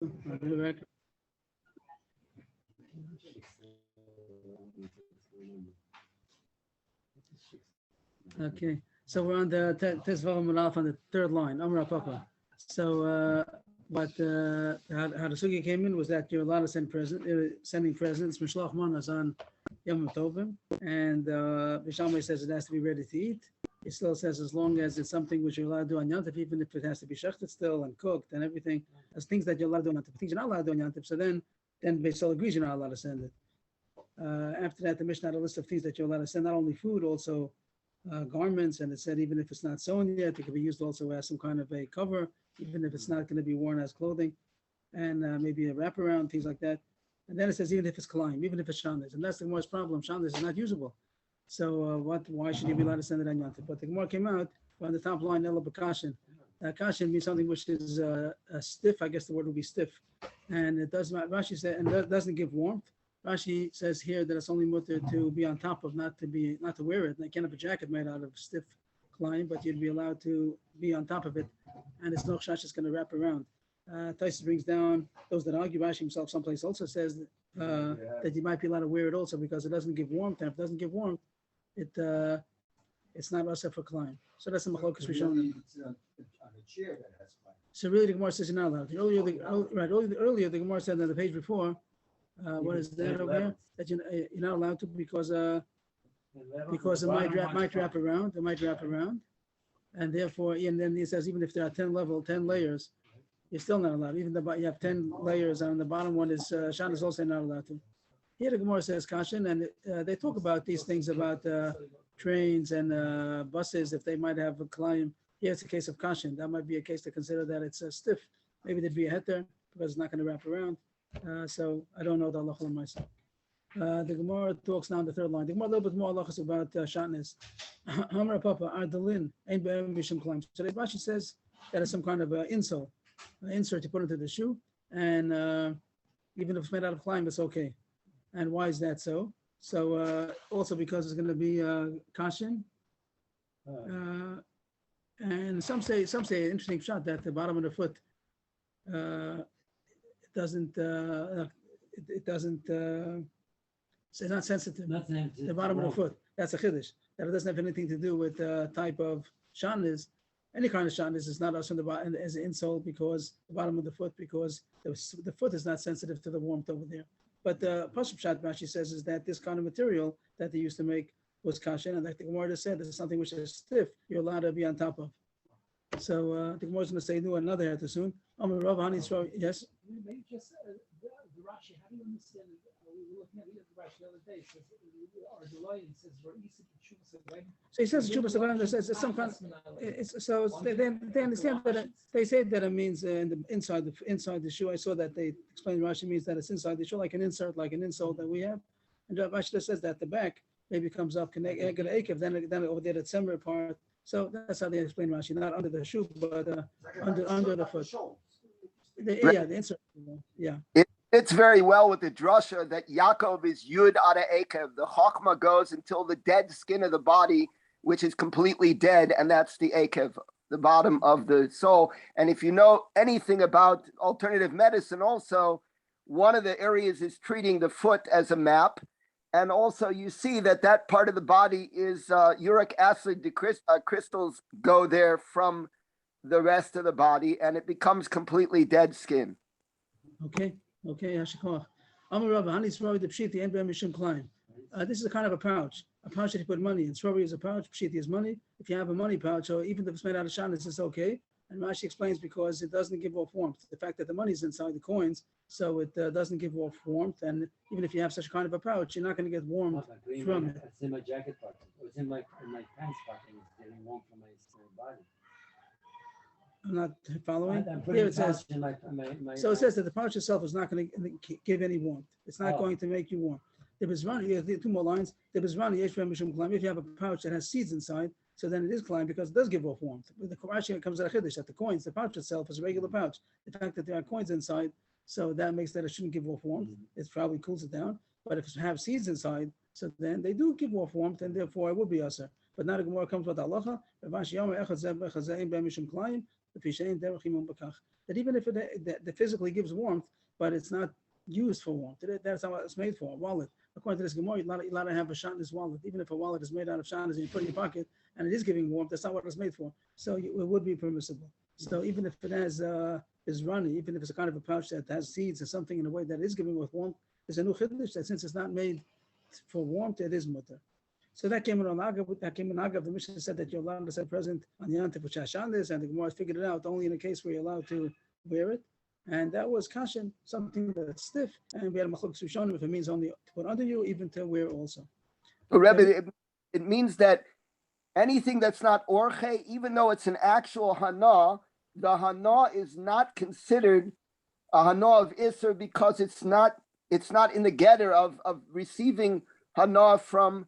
Okay, so we're on the Tezvav Malaf on the third line, Amra Papa. So, how the sugi came in was that you're allowed to sending presents. Mishloach manas on Yom Tovim, and Bishamai says it has to be ready to eat. It still says as long as it's something which you're allowed to do on Yantif, even if it has to be shechted still and cooked and everything, as things that you're allowed to do on Yantif, things you're not allowed to do on Yantif. So then Beisol agrees you're not allowed to send it. After that, the Mishnah had a list of things that you're allowed to send, not only food, also garments, and it said even if it's not sewn yet, it could be used also as some kind of a cover, even if it's not going to be worn as clothing, and maybe a wraparound, things like that. And then it says even if it's kalayim, even if it's shandas, and that's the Gemara's problem. Shandas is not usable. So why should you be allowed to send it on Yantif? But the Gemara came out on the top line, Ela Bakashin. Kashin means something which is stiff. I guess the word would be stiff, and it does not. Rashi said, and that doesn't give warmth. Rashi says here that it's only mutter to be on top of, not to wear it. And you can't have a jacket made out of stiff klein, but you'd be allowed to be on top of it, and it's no chash is going to wrap around. Tyson brings down those that argue. Rashi himself someplace also says that you might be allowed to wear it also because it doesn't give warmth, and if it doesn't give warmth, it's not asa for klein. So that's the machlokas we shown them. On a chair that has klein. So really, the Gemara says you're not allowed. Earlier the Gemara said on the page before. What is that over here? That you're not allowed to because it might wrap around. It might wrap around, and therefore, and then he says even if there are 10 layers, you're still not allowed. Even you have 10 layers, and the bottom one is Shan is also not allowed to. Here the Gemara says Kashin, and they talk about these things about trains and buses if they might have a climb. Here it's a case of Kashin. That might be a case to consider that it's stiff. Maybe there'd be a heter because it's not going to wrap around. So I don't know the halacha myself. The Gemara talks now on the third line. The Gemara a little bit more halachas about shatnez. Hamra Papa Ardalin ain't be'em mishum climb. So the Rashi says that is some kind of insole, an insert you put into the shoe, and even if it's made out of climb, it's okay. And why is that so? So also because it's going to be kashin. And some say interesting shot that the bottom of the foot. It doesn't so it's not sensitive. The bottom of the foot. That's a chiddush. That it doesn't have anything to do with the type of shandis. Any kind of shandis is not us on the bottom as an insole because the bottom of the foot, because the foot is not sensitive to the warmth over there. But the Pashup Shat Rashi says is that this kind of material that they used to make was kashin, and like the Gemara said, this is something which is stiff, you're allowed to be on top of. So the Gemara is going to say no another heter soon. Yes. Maybe just the Rashi. How do you understand? We were looking at the Rashi the other day. Says our Deloitte says Ra'isa K'Shuvas. So he says K'Shuvas Agayim. Says it's some kind. They understand that they say that it means inside the shoe. I saw that they explained Rashi means that it's inside the shoe, like an insert, like an insole that we have. And Rashi just says that the back maybe comes up connect Akev, then over there the Tzemmer part. So that's how they explain Rashi, not under the shoe, but under the foot. The insert. Yeah. It fits very well with the drasha that Yaakov is Yud Ada Akev. The Chokmah goes until the dead skin of the body, which is completely dead, and that's the Akev, the bottom of the soul. And if you know anything about alternative medicine also, one of the areas is treating the foot as a map. And also you see that part of the body is uric acid crystals go there from the rest of the body, and it becomes completely dead skin. Okay. Hashikoch. This is a kind of a pouch that you put money in. Strawberry is a pouch, pshiti is money. If you have a money pouch, so even if it's made out of shandis, it's okay. And Rashi explains because it doesn't give off warmth. The fact that the money is inside the coins, so it doesn't give off warmth. And even if you have such kind of a pouch, you're not going to get warmth from it. It's in my jacket pocket. It's in my pants pocket. It's getting warm from my body. I'm not following. I'm Here it says. So it says that the pouch itself is not going to give any warmth. It's not going to make you warm. The bizrani, you have two more lines. The bizrani, if you have a pouch that has seeds inside, so then it is klein because it does give off warmth. The Rashi comes at a chiddush that the coins, the pouch itself is a regular pouch. The fact that there are coins inside, so that makes that it shouldn't give off warmth. It probably cools it down. But if it have seeds inside, so then they do give off warmth, and therefore it would be usher. But now the Gemara comes with halacha. that even if that physically gives warmth, but it's not used for warmth. That's not what it's made for. A wallet. According to this Gemara, you're allowed to have a shatnez wallet, even if a wallet is made out of shatnez and you put it in your pocket and it is giving warmth. That's not what it's made for. So it would be permissible. So even if it has is runny, even if it's a kind of a pouch that has seeds or something in a way that is giving with warmth, there's a new chiddush that since it's not made for warmth, it is mutter. So that came in on Agav. That came in Agav. The Mishnah said that you're allowed to set present on Yantif with Shashandis, and the Gemara figured it out only in a case where you're allowed to wear it. And that was kashan, something that's stiff. And we had a machlok sushonim if it means only to put under you, even to wear also. So Rebbe, it means that anything that's not orche, even though it's an actual hana, the hana is not considered a hana of Isser because it's not in the getter of receiving hana from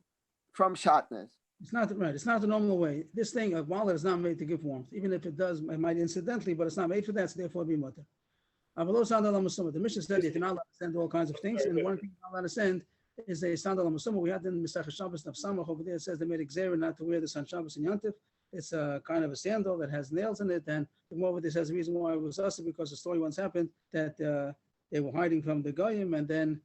shatnez. It's not right. It's not the normal way. This thing, a wallet is not made to give warmth. Even if it does, it might incidentally, but it's not made for that, so therefore be mutter. The Mishnah said that you're not allowed to send all kinds of things, and one thing you're not allowed to send is a sandal musuma. We had in Masechah Shabbos Daf Samach over there. It says they made exera not to wear this on Shabbos and Yantif. It's a kind of a sandal that has nails in it, and the more this has a reason why it was also because the story once happened that they were hiding from the goyim, and then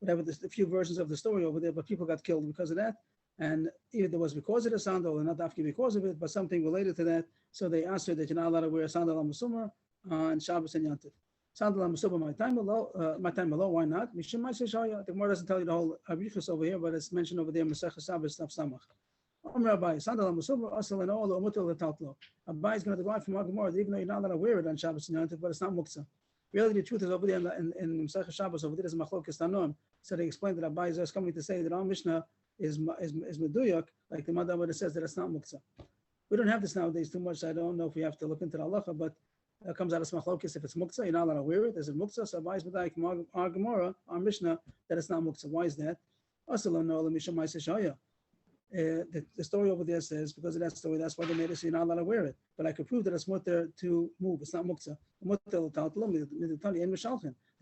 whatever the few versions of the story over there, but people got killed because of that. And either it was because of the sandal or not after because of it, but something related to that. So they asked her that you're not allowed to wear a sandal musuma on Shabbos and Yantif. Sandal musuma my time below. Why not? Mishum Ma'aseh Shaya. The Gemara doesn't tell you the whole abrichus over here, but it's mentioned over there in Masechah Shabbos Daf Samach. Rabbi, sandal musuma asal and all mutal letatlo. Rabbi is going to derive from our Gemara that even though you're not allowed to wear it on Shabbos and Yantif, but it's not muktzah. Really, the truth is over there in Masechah Shabbos over there is machlokes tanoim. So they explained that Rabbi is just coming to say that our Mishnah is meduyak, like the Madam that says that it's not muktzah. We don't have this nowadays too much. So I don't know if we have to look into the halacha, but it comes out of machlokes. If it's muktzah, you're not allowed to wear it. Is it muktzah? So Rabbi is meduyak from our Gemara, our Mishnah, that it's not muktzah. Why is that? Also, no, mishum ma'aseh shaya. The story over there says because of that story, that's why they made it so you're not allowed to wear it. But I could prove that it's mutter to move. It's not muktzah. The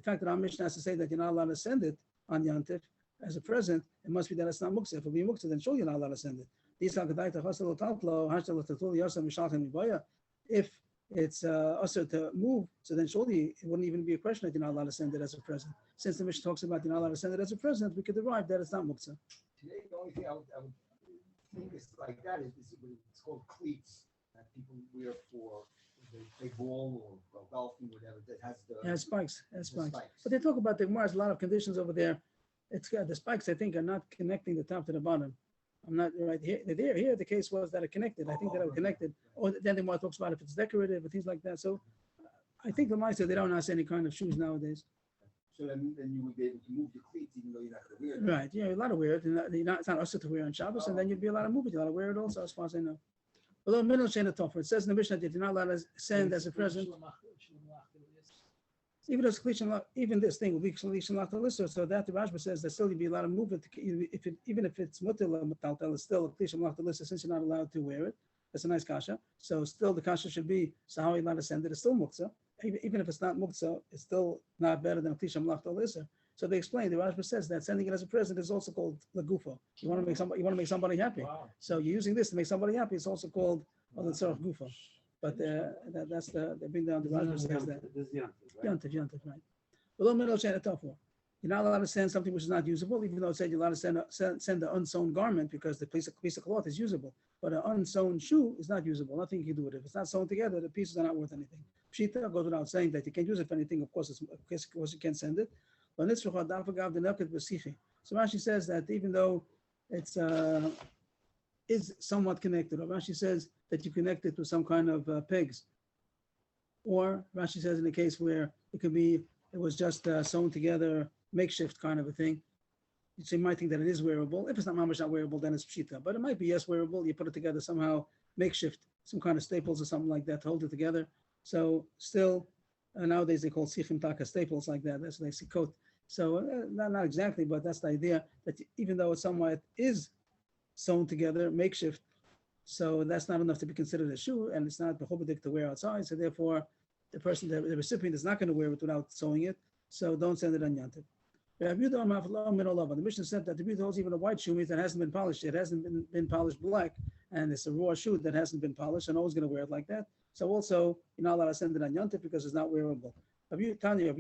fact that our Mishnah has to say that you're not allowed to send it on Yantif as a present, it must be that it's not muktzah. If it be muktzah, then surely you're not allowed to send it. If it's usher to move, so then surely it wouldn't even be a question that you're not allowed to send it as a present. Since the Mishnah talks about you're not allowed to send it as a present, we could derive that it's not muktzah. Today, the only thing I would think is like that is it's called cleats that people wear for they play ball or go golfing, whatever, that has the It has spikes. It has the spikes. But they talk about the Gemara has a lot of conditions over there. It's got the spikes, I think, are not connecting the top to the bottom. I'm not right here. Here, the case was that it connected. I think that it connected. Or then the Gemara talks about if it's decorative or things like that. So I think the Meister, they don't ask any kind of shoes nowadays. So then you would be able to move the cleats even though you're not going to wear them. Right. Yeah, you're allowed to wear it. It's not usher to wear on Shabbos, and then you'd be allowed to move it. You're allowed to wear it also, as far as I know. Although middle chain of Topher, it says in the Mishnah that you're not allowed to send as a present. Even this thing will be Shalish and Lachtalissa, so that the Rashba says that still you'd be allowed to move it, even if it's Mutil Mataltel, it's still a Klish and Lachtalissa since you're not allowed to wear it. That's a nice kasha. So still the kasha should be, so how are you allowed to send it? It's still Muktzah. Even if it's not Muktzah, it's still not better than a Klish and Lachtalissa. So they explain, the Rashba says that sending it as a present is also called Lagufa. You want to make somebody happy. Wow. So you're using this to make somebody happy, it's also called Tzarech Gufa. But that's they bring down the Rashba says that. Yantif, right. Below middle chain a tough one. You're not allowed to send something which is not usable, even though it said you're allowed to send an unsewn garment because the piece of cloth is usable. But an unsewn shoe is not usable. Nothing you can do with it. If it's not sewn together, the pieces are not worth anything. Pshita goes without saying that you can't use it for anything. Of course, you can't send it. But so Rashi says that even though it's is somewhat connected, or Rashi says that you connect it to some kind of pegs. Or Rashi says in a case where it was just sewn together, makeshift kind of a thing. So you might think that it is wearable. If it's not mamash not wearable, then it's pshita. But it might be yes wearable. You put it together somehow, makeshift, some kind of staples or something like that to hold it together. So still, nowadays they call sichim taka staples like that. That's what they see coat. So not exactly, but that's the idea that even though it somewhat is sewn together, makeshift, so that's not enough to be considered a shoe, and it's not bechobadik to wear outside. So therefore, the recipient is not going to wear it without sewing it. So don't send it on Yantif. The Mishnah said that the Rebbe holds even a white shoe means that hasn't been polished. It hasn't been polished black, and it's a raw shoe that hasn't been polished, and no one's going to wear it like that. So also, you're not allowed to send it on Yontif because it's not wearable. Tanya,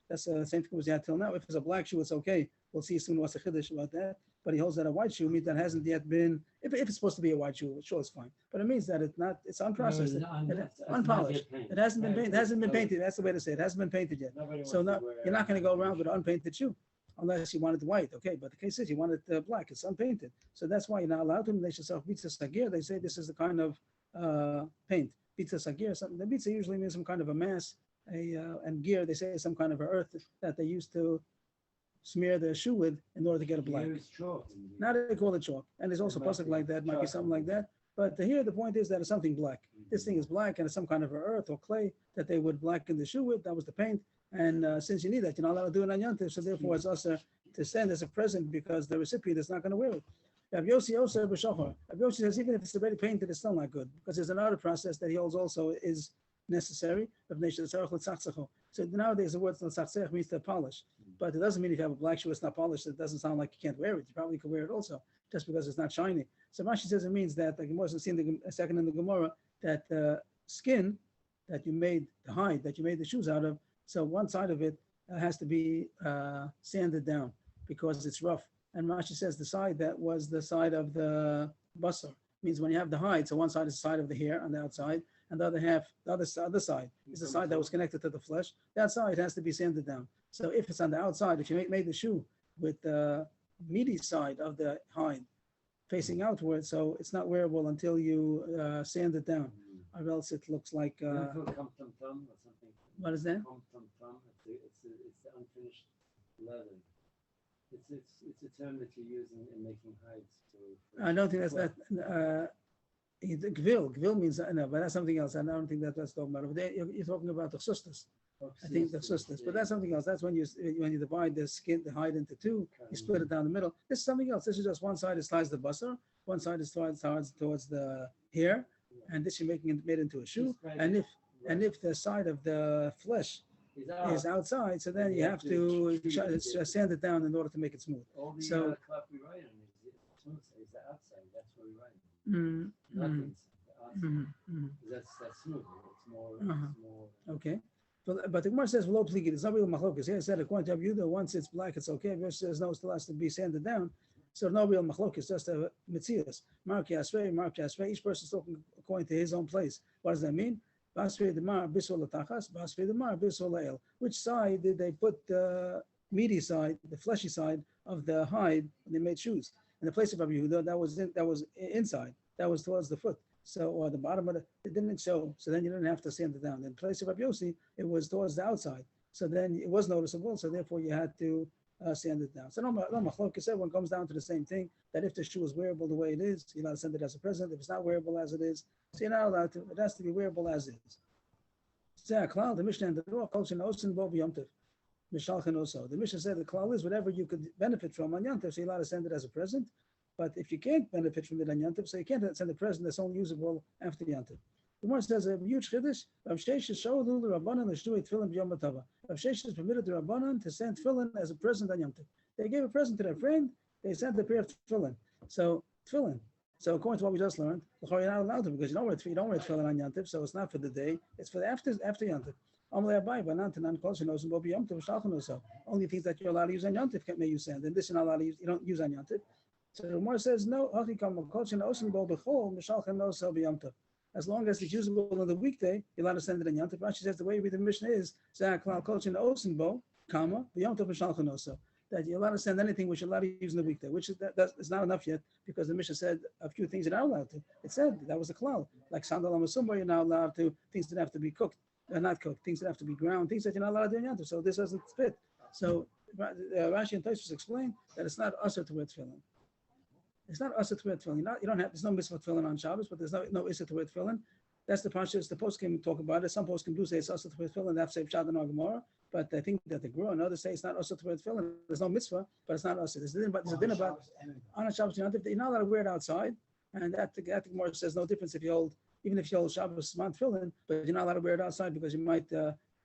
that's the same thing as we had till now. If it's a black shoe, it's okay. We'll see soon what's the chiddush about that. But he holds that a white shoe means that hasn't yet been. If it's supposed to be a white shoe, sure it's fine. But it means that it's not. It's unprocessed, unpolished. It hasn't been painted. It hasn't been painted. That's the way to say it. It hasn't been painted yet. So no, you're not going to go around with an unpainted shoe unless you want it white. Okay, but the case is you want it black. It's unpainted. So that's why you're not allowed to. They should sell pizza sagir. They say this is the kind of paint. Pizza sagir, something. The pizza usually means some kind of a mass, and gear. They say some kind of a earth that they used to smear the shoe with in order to get it black. Now they call it chalk, and there's also pasuk like that. Might be something like that. But here the point is that it's something black. This thing is black, and it's some kind of a earth or clay that they would blacken the shoe with. That was the paint. And since you need that, you're not allowed to do it on Yontif. So therefore, it's also to send as a present because the recipient is not going to wear it. Rav Yossi also b'shachar. Rav Yossi says even if it's already painted, it's still not good because there's another process that he holds also is necessary. So nowadays the word l'tzachzech means to polish, but it doesn't mean if you have a black shoe it's not polished. It doesn't sound like you can't wear it. You probably could wear it also just because it's not shiny. So Rashi says it means that like Gemara has seen a second in the Gemara that the skin that you made, the hide that you made the shoes out of. So one side of it has to be sanded down because it's rough. And Rashi says the side that was the side of the basar means when you have the hide. So one side is the side of the hair on the outside, and the other half, the other side is the side that was connected to the flesh. That side has to be sanded down. So if it's on the outside, if you made the shoe with the meaty side of the hide facing outward, so it's not wearable until you sand it down, or else it looks like. What is that? It's the unfinished leather. It's a term that you use in making hides. I don't think that's that. Gvil means no, but that's something else. I don't think that's talking about. You're talking about the sustas. I think the sustas, but that's something else. That's when you divide the skin, the hide into two. You split it down the middle. This is something else. This is just one side is slides the basar, one side is towards the hair, and this you're making it made into a shoe. And if the side of the flesh is outside, so then you have to sand it down in order to make it smooth. All the So cloth we write on is the outside. That's where we write. Nothing's the outside. That's smooth. It's more. It's more. okay. But the Gemara says, "V'lo pligi." There's no real machlokas. Here it said, according to Yehuda, once it's black, it's okay. If says no, it still has to be sanded down. So no real machlokas, just a mitzias. Mark Yasvei. Each person is talking according to his own place. What does that mean? Which side did they put the meaty side, the fleshy side of the hide when they made shoes? In the place of Rabbi Yehuda, that was inside. That was towards the foot. So or the bottom of it didn't show. So then you didn't have to sand it down. In the place of Rabbi Yossi, it was towards the outside. So then it was noticeable. So therefore you had to sand it down. So no machlokes. Everyone comes down to the same thing. That if the shoe is wearable the way it is, you're allowed to send it as a present. If it's not wearable as it is, so you're not allowed to. It has to be wearable as is. The Mishnah and the Ruach culture osin bo b'yomtiv. Mishalchen also. The Mishnah said the klal is whatever you could benefit from on Yontif, so you're allowed to send it as a present. But if you can't benefit from it on Yontif, so you can't send a present that's only usable after Yontif. The Gemara says a huge chiddush. Rav Sheshes showed the Rabbanan l'shtui tefillin b'yom b'tava. Rav Sheshes permitted the Rabbanan to send tefillin as a present on Yontif. They gave a present to their friend. They sent a pair of tefillin. So tefillin. So according to what we just learned, you're not allowed to because you don't wear tefillin on Yontif, so it's not for the day. It's for after Yontif. Only things that you're allowed to use on Yontif may you send, and this you're not allowed to use. You don't use on Yontif. So the Gemara says no. As long as it's usable on the weekday, you're allowed to send it on Yontif. Rashi says the way we read the Mishnah is that you're allowed to send anything which you're allowed to use in the weekday, which is that's not enough yet because the Mishnah said a few things you're not allowed to. It said that was a klal, like sandal amasumba, you're not allowed to, things that have to be cooked, not cooked, things that have to be ground, things that you're not allowed to do in Yontif. So this doesn't fit. So Rashi and Tosfos explain that it's not usher to wear tefillin. It's not usher to wear tefillin. You don't have. There's no mitzvah tefillin on Shabbos, but there's no usher to wear tefillin. That's the parshas. The poskim talk about it. Some poskim do say it's usher to wear tefillin. That's say Pshat and Gemara. But I think that the Gru and others say it's not usher to wear tefillin. There's no mitzvah, but it's not usher. There's a din about on a Shabbos. You're not allowed to wear it outside, and that the Gemara says no difference if you hold, even if you hold Shabbos man tefillin, but you're not allowed to wear it outside because you might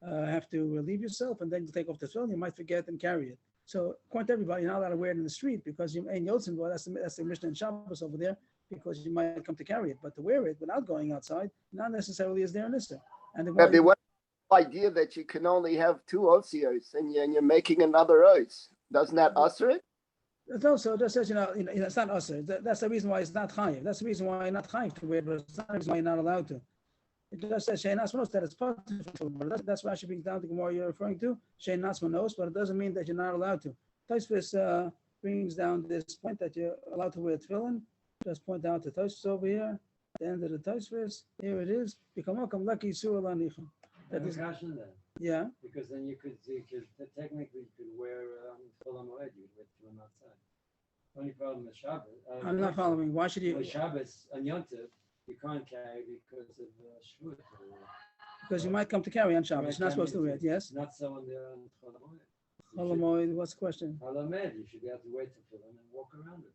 have to relieve yourself, and then you take off the tefillin. You might forget and carry it. So according to everybody, you're not allowed to wear it in the street because you ain't yotzin. Well, that's the Mishnah in Shabbos over there. because you might come to carry it, but to wear it without going outside, not necessarily is there an issue. And the Rabbi, Gemara- what idea that you can only have two osios and you're making another os? Doesn't that usher it? It's also just says, it's not us. That's the reason why it's not chayiv. That's the reason why you're not chayiv to wear it, but it's not the reason why you're not allowed to. It just says Shein Asmanos that it's possible. But that's Rashi brings down the Gemara you're referring to, Shein Asmanos, but it doesn't mean that you're not allowed to. Tosfos brings down this point that you're allowed to wear tefillin. Just point out the Tosfos over here. At the end of the Tosfos, here it is. B'kamakam laki surah lanicham. That is, caution then, yeah. because then you could technically you could wear Chol HaMoed, you wear tefillin outside. Only problem with Shabbos. I'm not following. Why should you? With Shabbos on Yom Tov, you can't carry because of Shvut. Because you might come to carry on Shabbos. You're not supposed to wear it. Yes. Not so on the Chol HaMoed. Holomoid, what's the question? Chol HaMoed, you should be able to wear tefillin and walk around it.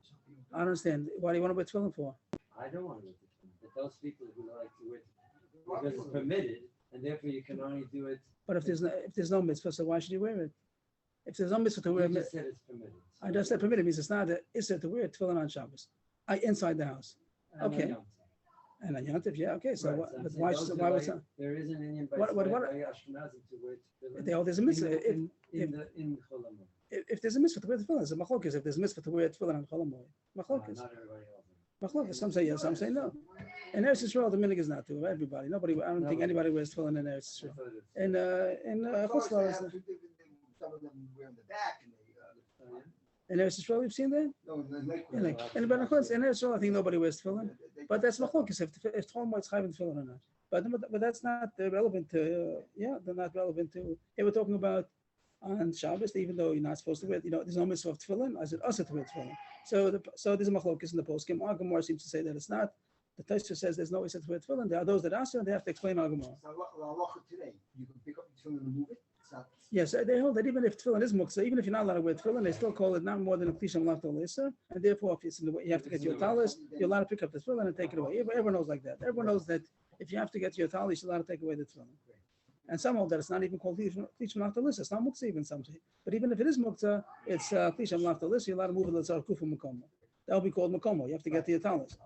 I don't understand. Why do you want to wear tefillin for? I don't want to wear tefillin, but those people who like to wear tefillin, because it's permitted, and therefore you can only do it. But if there's no mitzvah, so why should you wear it? If there's no mitzvah to wear You it, just said it's permitted. I just said permitted means it's not an issur to wear tefillin on Shabbos. Inside the house. And on Okay. Yom Tov. And on Yom Tov, yeah, okay. So, Right, what, I'm but saying why? those Why who was like- There is an Indian by What- Ashkenazi to wear tefillin. there's a mitzvah. in Chol HaMoed. If there's a mitzvah to wear tefillin, it's a machlokes. If there's a mitzvah to wear tefillin on Chol HaMoed, machlokes. Not everybody else. Machlokes. Some say yes, some say no. In Eretz Yisrael, the minhag is not to. Everybody, nobody. I don't think anybody wears tefillin in Eretz I Yisrael. thought it's- In Of course, Chutz they Laretz, have two different things. Some of them wear in the back and Oh, in Eretz Yisrael, you've seen that? no, in the Lakewood. Yeah, like anybody in Eretz Yisrael, I think nobody wears tefillin. But that's machlokes if Chol HaMoed is chayv tefillin or not. But that's not relevant to. They're not relevant to. They were talking about on Shabbos, even though you're not supposed to wear. There's no mitzvah of tefillin. I said also to wear tefillin. So there's a machlokes in the poskim. Our Gemara seems to say that it's not. The Tosfos says there's no mitzvah to wear tefillin. There are those that ask, and they have to explain our Gemara. So halacha today, you can pick up the tefillin and move it. It's not. Yes, they hold that even if tefillin is muktzah, even if you're not allowed to wear tefillin, they still call it not more than a klisha malachta l'isur, and therefore if it's in the way, you have to get your talis, you're allowed to pick up the tefillin and take it away. Everyone knows like that. Everyone knows that if you have to get your talis, you're allowed to take away the tefillin. And some hold that it's not even called klisha malachta l'isur. It's not muktzah even some say. But even if it is muktzah, it's klisha malachta l'isur. You're allowed to move it l'tzar kufu makomo. That will be called makomo. You have to get to your talis.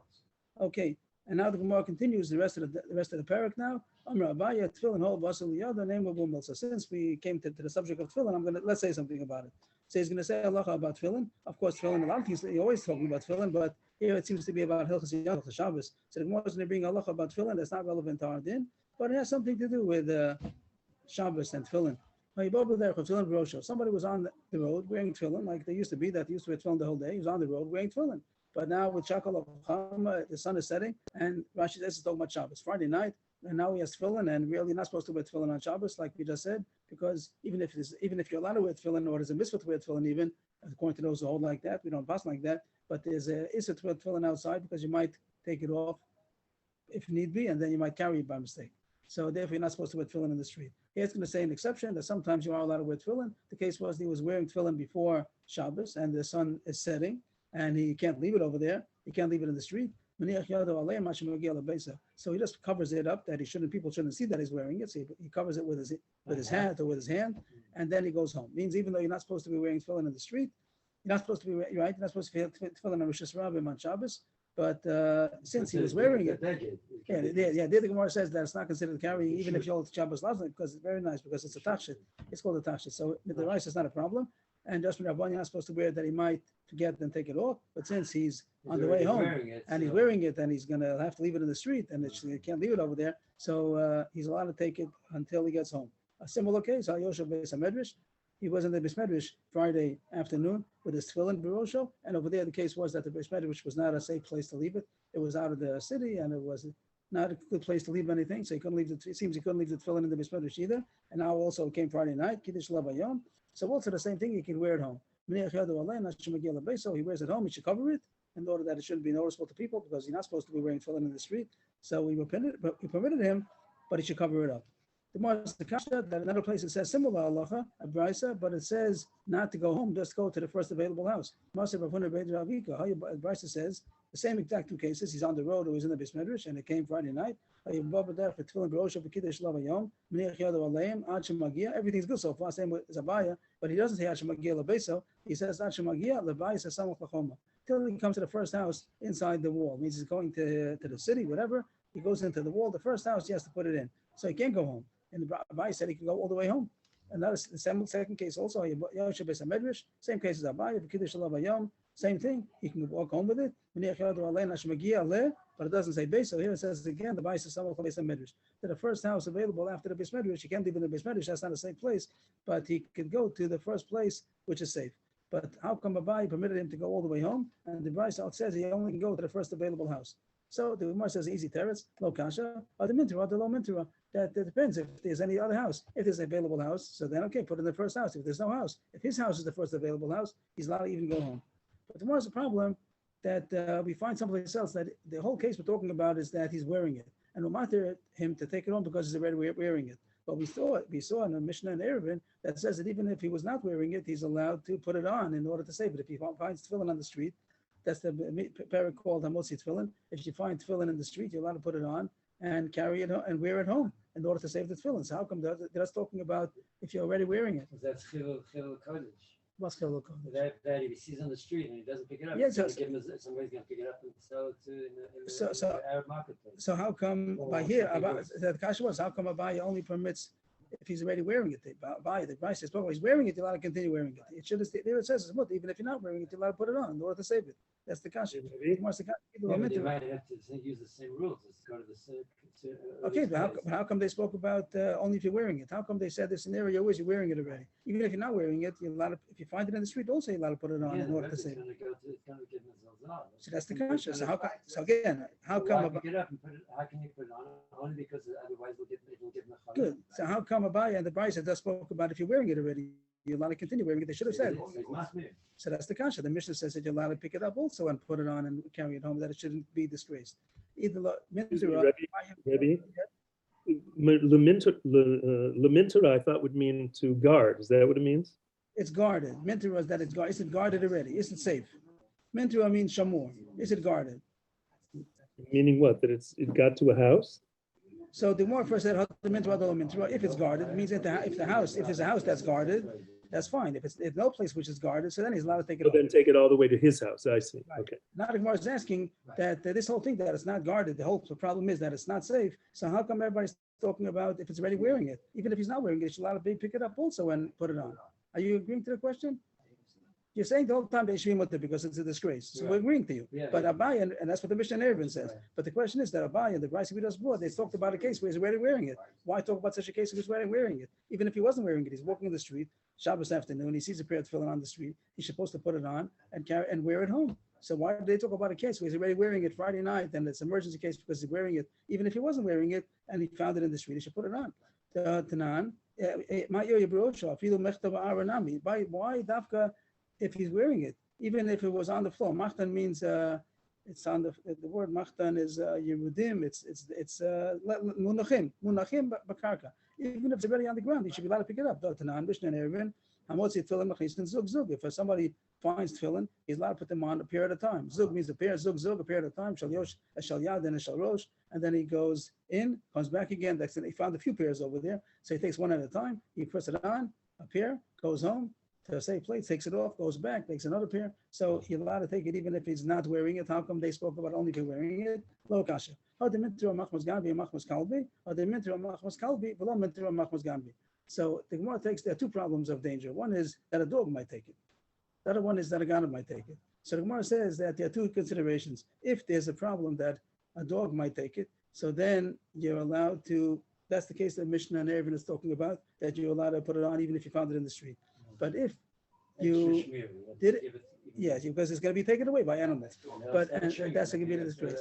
Okay. And now the Gemara continues the rest of the parak now. Amar Abaya, tefillin hold vasul yada name of Bumel. So since we came to the subject of tefillin, let's say something about it. So he's going to say halacha about tefillin. Of course, tefillin, a lot of things you're always talking about tefillin, but here it seems to be about Hilchas Yom Tov Shabbos. So the Gemara is going to bring halacha about tefillin. That's not relevant to our din, but it has something to do with Shabbos and tefillin. Somebody was on the road wearing tefillin, like they used to be. That they used to wear tefillin the whole day. He was on the road wearing tefillin. But now with Shakal Chama, the sun is setting, and Rashi says it's talking about Shabbos, Friday night, and now he has tefillin, and really not supposed to wear tefillin on Shabbos, like we just said, because even if you're allowed to wear tefillin, or there's a mitzvah to wear tefillin, even according to those who hold like that, we don't pass like that. But there's a issur to wear tefillin outside because you might take it off if need be, and then you might carry it by mistake. So therefore, you're not supposed to wear tefillin in the street. Here it's going to say an exception that sometimes you are allowed to wear tefillin. The case was he was wearing tefillin before Shabbos, and the sun is setting, and he can't leave it over there. He can't leave it in the street. So he just covers it up that people shouldn't see that he's wearing it. So he covers it with his hat or with his hand, and then he goes home. Means even though you're not supposed to be wearing tefillin in the street, you're not supposed to be right. You're not supposed to be tefillin on Rosh Hashanah on Shabbos. But since he was wearing it, the Gemara says that it's not considered carrying, even if you hold Shabbos last night, because it's very nice, because it's a tachshit. It's called a tachshit. So the rice is not a problem. And just when Rabban, you're not supposed to wear it, that he might forget and take it off. But since he's on the way home and he's wearing it, and he's going to have to leave it in the street, and he can't leave it over there, so he's allowed to take it until he gets home. A similar case, Yosha Beis HaMedrash, he was in the Beis Medrash Friday afternoon with his tefillin Barosho, and over there the case was that the Beis Medrash was not a safe place to leave it. It was out of the city, and it was not a good place to leave anything, so he couldn't leave it seems he couldn't leave the tefillin in the Beis Medrash either. And now also came Friday night, Kiddush Labayom. So also the same thing, he can wear it home. So he wears it home, he should cover it in order that it shouldn't be noticeable to people, because you're not supposed to be wearing tefillin in the street. So we permitted him, but he should cover it up. The Gemara is the kasha that another place it says similar halacha, a brisa, but it says not to go home, just go to the first available house. Brisa says the same exact two cases. He's on the road or he's in the Beis Medrash, and it came Friday night. Everything's good so far, same with Zabaya, but he doesn't say Hashemagia Lebeso. He says Hashemagia Lebayis Samach Lachoma. till he comes to the first house inside the wall. It means he's going to the city, whatever. He goes into the wall. The first house, he has to put it in. So he can't go home. And the Abai said he can go all the way home. And that is the second case also. Yoshe Beis HaMedrash, same case as Abai, Kiddush Alav Hayom, same thing. He can walk home with it. But it doesn't say base. So here it says again, the Abai says Beis HaMedrash. To the first house available after the Beis Medrash, you can't live in the Beis Medrash. That's not a safe place. But he could go to the first place, which is safe. But how come Abai permitted him to go all the way home? And the Bryce out says he only can go to the first available house. So the Gemara says easy teretz, low kasha, or the mintura, the low mintura. That depends if there's any other house. If there's an available house, so then okay, put in the first house. If there's no house, if his house is the first available house, he's allowed to even go home. But the more is a problem that we find someplace else that the whole case we're talking about is that he's wearing it, and we matter him to take it home because he's already wearing it. But we saw in the Mishnah and Eruvin that says that even if he was not wearing it, he's allowed to put it on in order to save it. If he finds tefillin on the street, that's the parak called Hamotzi tefillin. If you find tefillin in the street, you're allowed to put it on and carry it and wear it home in order to save the tefillin. So how come that's talking about if you're already wearing it? Because that's Chilul Kodesh. What's Chilul Kodesh? That if he sees on the street and he doesn't pick it up, Yeah, somebody's going to pick it up and sell it to in the Arab marketplace. So how come by here, the kasha was, how come Abai only permits if he's already wearing it? The price is, he's wearing it, you're allowed to continue wearing it. It should have stayed there. It says, even if you're not wearing it, you're allowed to put it on in order to save it. That's the kasha. Yeah, but they might have to use the same rules. Let's go to the Okay, but how come they spoke about only if you're wearing it? How come they said the scenario is you're wearing it already? Even if you're not wearing it, you're allowed to, if you find it in the street, also you're allowed to put it on in order to save it. So that's the kasha. So how again, how come? Pick it up and put it, how can you put it on? Only because otherwise it'll get mechanized. Good. So how come Abai and the Brisa that spoke about if you're wearing it already, you're allowed to continue wearing it? They should have said. So that's the kasha. The Mishnah says that you're allowed to pick it up also and put it on and carry it home, that it shouldn't be disgraced. Either Rebbe, Lamintera, I thought would mean to guard. Is that what it means? it's guarded. Mintura is that it's guarded. Is it guarded already? Is it safe? Mintura means shamur. Is it guarded? Meaning what? That it got to a house? So the more first said if it's guarded, it means if there's a house that's guarded, that's fine. If it's no place which is guarded, so then he's allowed to take it. So then take it all the way to his house. I see. Right. Okay. Now the Gemara is asking that this whole thing that it's not guarded, the problem is that it's not safe. So how come everybody's talking about if it's already wearing it? Even if he's not wearing it, he's allowed to pick it up also and put it on. Are you agreeing to the question? You're saying the whole time they should be because it's a disgrace. So we're agreeing to you. But Abai, and that's what the Mishnah Eruvin says. But the question is that Abai and the Brisa we just brought, they talked about a case where he's already wearing it. Why talk about such a case if he's already wearing it? Even if he wasn't wearing it, he's walking in the street, Shabbos afternoon, he sees a pair of tefillin on the street, he's supposed to put it on and carry and wear it home. So why did they talk about a case where he's already wearing it Friday night and it's an emergency case because he's wearing it? Even if he wasn't wearing it and he found it in the street, he should put it on. Tanan, why dafka if he's wearing it? Even if it was on the floor, machtan means it's on the word machtan is yerudim. It's munachim bakarka. Even if it's already on the ground, you should be allowed to pick it up. If somebody finds tefillin, he's allowed to put them on a pair at a time. Zug means a pair, zug, a pair at a time. Shal yosh, a shal yad, and a shal rosh, and then he goes in, comes back again. That's he found a few pairs over there, so he takes one at a time. He puts it on a pair, goes home to a safe place, takes it off, goes back, takes another pair. So you're allowed to take it even if he's not wearing it. How come they spoke about only if you're wearing it? Lo kasha. So the Gemara takes, there are two problems of danger. One is that a dog might take it. The other one is that a ganav might take it. So the Gemara says that there are two considerations. If there's a problem that a dog might take it, so then you're allowed to, that's the case that Mishnah and Eruvin is talking about, that you're allowed to put it on even if you found it in the street. But if you did it, yes, because it's going to be taken away by animals. But and that's going to be the disgrace.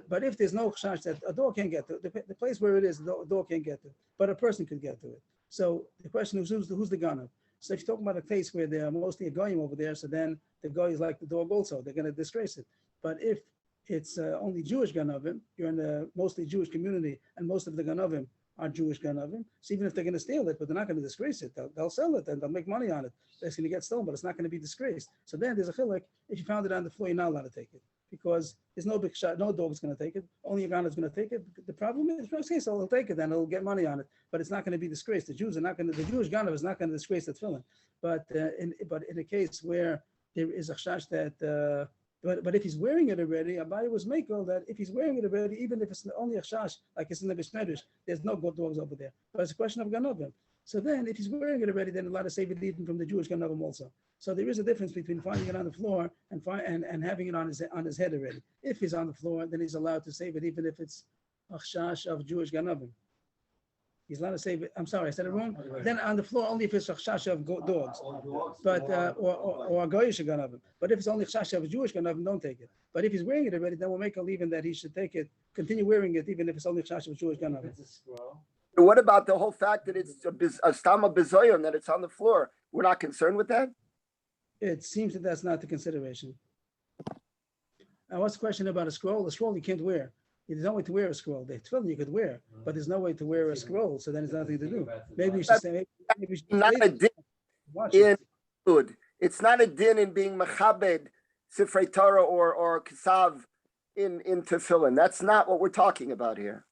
But if there's no chash that a dog can't get to, the place where it is, the dog can't get to, but a person could get to it. So the question is who's the ganav? So if you're talking about a place where they're mostly a goyim over there, so then the goy is like the dog also. They're going to disgrace it. But if it's only Jewish ganavim, you're in a mostly Jewish community, and most of the ganavim are Jewish ganavim. So even if they're going to steal it, but they're not going to disgrace it, they'll sell it and they'll make money on it. It's going to get stolen, but it's not going to be disgraced. So then there's a chilek. If you found it on the floor, you're not allowed to take it because there's no big shot. No dog is going to take it. Only a ganav is going to take it. The problem is, okay, so he'll take it and he'll get money on it, but it's not going to be disgraced. The Jews are not going to. The Jewish ganav is not going to disgrace the tefillin. But in a case where there is a chash that But if he's wearing it already, Abaye was makel that if he's wearing it already, even if it's only a chash, like it's in the Bishmedrish, there's no good dogs over there. But it's a question of ganovim. So then, if he's wearing it already, then a lot of save it even from the Jewish ganovim also. So there is a difference between finding it on the floor and having it on his head already. If he's on the floor, then he's allowed to save it even if it's a chash of Jewish ganovim. He's allowed to save it. I'm sorry, I said it wrong. Then on the floor only if it's a chash of dogs, but or a goyish ganovim. But if it's only chash of Jewish ganovim, don't take it. But if he's wearing it already, then we'll make a leave in that he should take it, continue wearing it, even if it's only chash of Jewish ganovim. It's a scroll. What about the whole fact that it's a stama bizoyon, that it's on the floor? We're not concerned with that? It seems that that's not the consideration. Now, what's the question about a scroll? A scroll you can't wear. There's no way to wear a scroll. The tefillin you could wear, but there's no way to wear a scroll, so then there's nothing to do. Maybe you should say, maybe you should Not a din watch in it. food. It's not a din in being mechabed, sifrei Torah or kasav in tefillin. That's not what we're talking about here.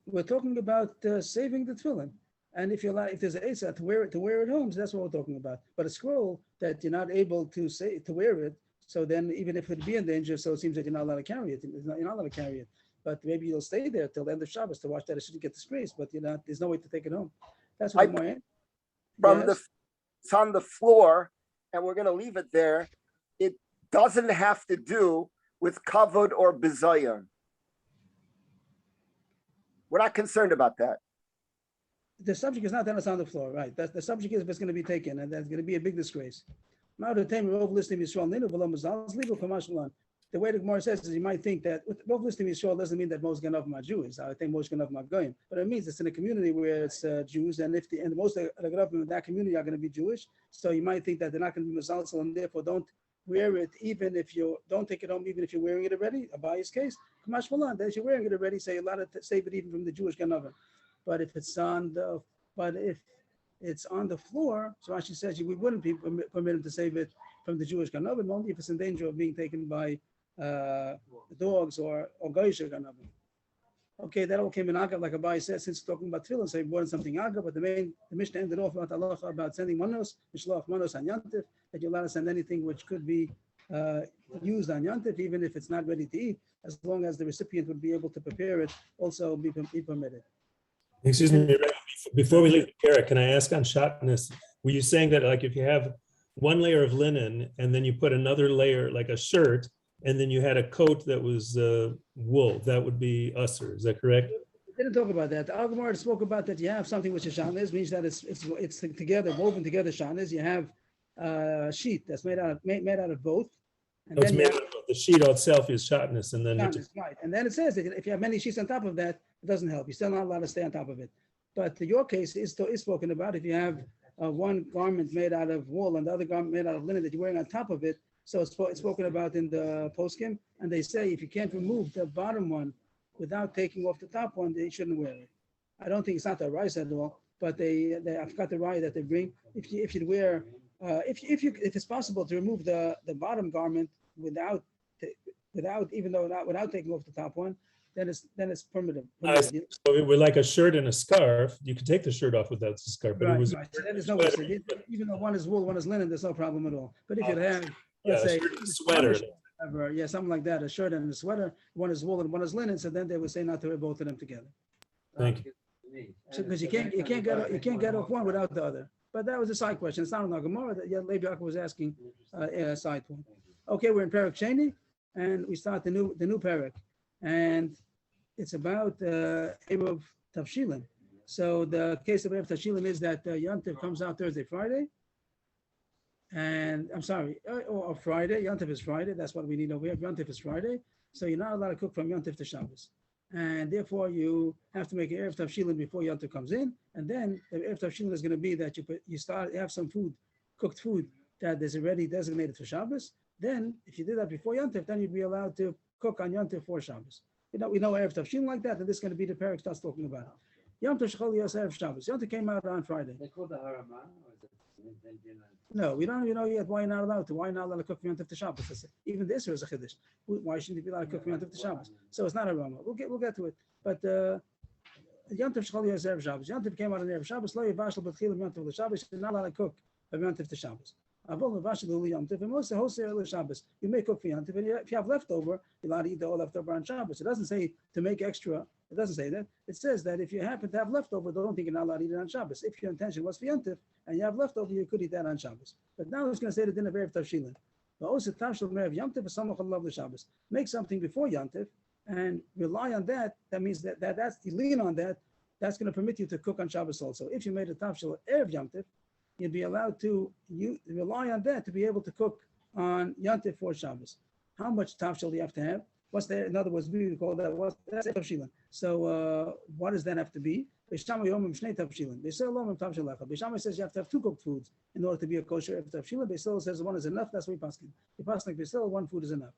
We're talking about saving the tefillin. And if you're if there's an Asa to wear it home, so that's what we're talking about. But a scroll that you're not able to wear it, so then even if it be in danger, so it seems that you're not allowed to carry it. You're not allowed to carry it. But maybe you'll stay there till the end of Shabbos to watch that it shouldn't get disgraced. But there's no way to take it home. That's what my It's on the floor, and we're going to leave it there. It doesn't have to do with kavod or bizayon. We're not concerned about that. The subject is not that it's on the floor, right? That's the subject is if it's going to be taken, and that's going to be a big disgrace. The way the Gemara says is you might think that both listing Yisrael doesn't mean that most Ganavim are Jews. I think most Ganavim are Goyim, but it means it's in a community where it's Jews, and most of the Ganavim in that community are going to be Jewish. So you might think that they're not going to be Mazalzel, and therefore don't wear it, even if you don't take it home, even if you're wearing it already. Abaye's case, Kamash Malan, that you're wearing it already, so you're allowed to save it even from the Jewish Ganavim. But if it's on the floor, so Rashi says we wouldn't permit him to save it from the Jewish Ganavim, only if it's in danger of being taken by dogs or Goyish Ganavim. Okay, that all came in Agav, like Abai said, since talking about tefillin, so he brought in something Agav, but the Mishnah ended off about Allah about sending manos, Mishloach manos on Yantif, that you're allowed to send anything which could be used on Yantif, even if it's not ready to eat, as long as the recipient would be able to prepare it, also be permitted. Excuse me, before we leave the parak, can I ask on shatnez, were you saying that like if you have one layer of linen and then you put another layer, like a shirt, and then you had a coat that was wool, that would be usher, is that correct? We didn't talk about that. The Al-Gemara spoke about that you have something which is shatnez, means that it's together, woven together shatnez. You have a sheet that's made out of both. And It's made out of the sheet itself is shatnez, and then right. And then it says that if you have many sheets on top of that, it doesn't help. You're still not allowed to stay on top of it. But your case is spoken about if you have one garment made out of wool and the other garment made out of linen that you're wearing on top of it. So it's spoken about in the poskim, and they say if you can't remove the bottom one without taking off the top one, they shouldn't wear it. I don't think it's not the rice at all, but I forgot the rye that they bring. If you wear, if it's possible to remove the bottom garment without taking off the top one, then it's permitted. so we're like a shirt and a scarf. You can take the shirt off without the scarf, but Right, it was right. So that is no issue. Even though one is wool, one is linen, there's no problem at all. But if you have, let's say, a shirt and a sweater. yeah, something like that, a shirt and a sweater, one is wool and one is linen, so then they would say not to wear both of them together. Thank you. Because you can't get off one without the other. But that was a side question. It's not on our Gemara. Levi Yaakov was asking a side point. Okay, we're in Perek Sheni, and we start the new Perek, and it's about Erev Tavshilin. So the case of Erev Tavshilin is that Yantiv comes out Thursday, Friday, and I'm sorry, or Friday. Yantiv is Friday. That's what we need over here. Yantiv is Friday, so you're not allowed to cook from Yantiv to Shabbos, and therefore you have to make an Erev Tavshilin before Yantiv comes in, and then the Erev Tavshilin is going to be that you have some food, cooked food that is already designated for Shabbos. Then, if you did that before Yantiv, then you'd be allowed to cook on Yantiv for Shabbos. We know Erev Tavshilin like that, and this is going to be the Perek starts talking about it. Yantiv Shechol Yos Erev Shabbos. Yantiv came out on Friday. They call the harama, or is it? No, we don't even know yet why you're not allowed to. Why you're not allowed to cook from Yantiv to Shabbos? Even this is a chiddush. Why shouldn't you be allowed to cook from Yantiv to Shabbos? So it's not a rama. We'll get to it. But Yantiv Shechol Yos Erev Shabbos. Yantiv came out on Erev Shabbos. Lo Yivashel B'Tchilim Yantiv L'Shabbos. You're not allowed to cook from Yantiv to Shabbos. Avol Vashi Luli Yom Tov, and Moshe Hosei Early Shabbos. You may cook for Yom Tov, and if you have leftover, you're allowed to eat the whole leftover on Shabbos. It doesn't say to make extra. It doesn't say that. It says that if you happen to have leftover, don't think you're not allowed to eat it on Shabbos. If your intention was for Yom Tov and you have leftover, you could eat that on Shabbos. But now it's going to say the din of Erev Tavshilin. Make something before Yom Tov and rely on that. That means that's you lean on that. That's going to permit you to cook on Shabbos also. If you made a tavshil Erev Yom Tov, you'd be allowed to rely on that to be able to cook on Yom Tov for Shabbos. How much tavshil do you have to have? What's there? In other words, we call that that's tavshilin. So what does that have to be? Bishama says you have to have two cooked foods in order to be a kosher tavshilin. Beisil says one is enough. That's what we paskin. We paskin Beisil, one food is enough.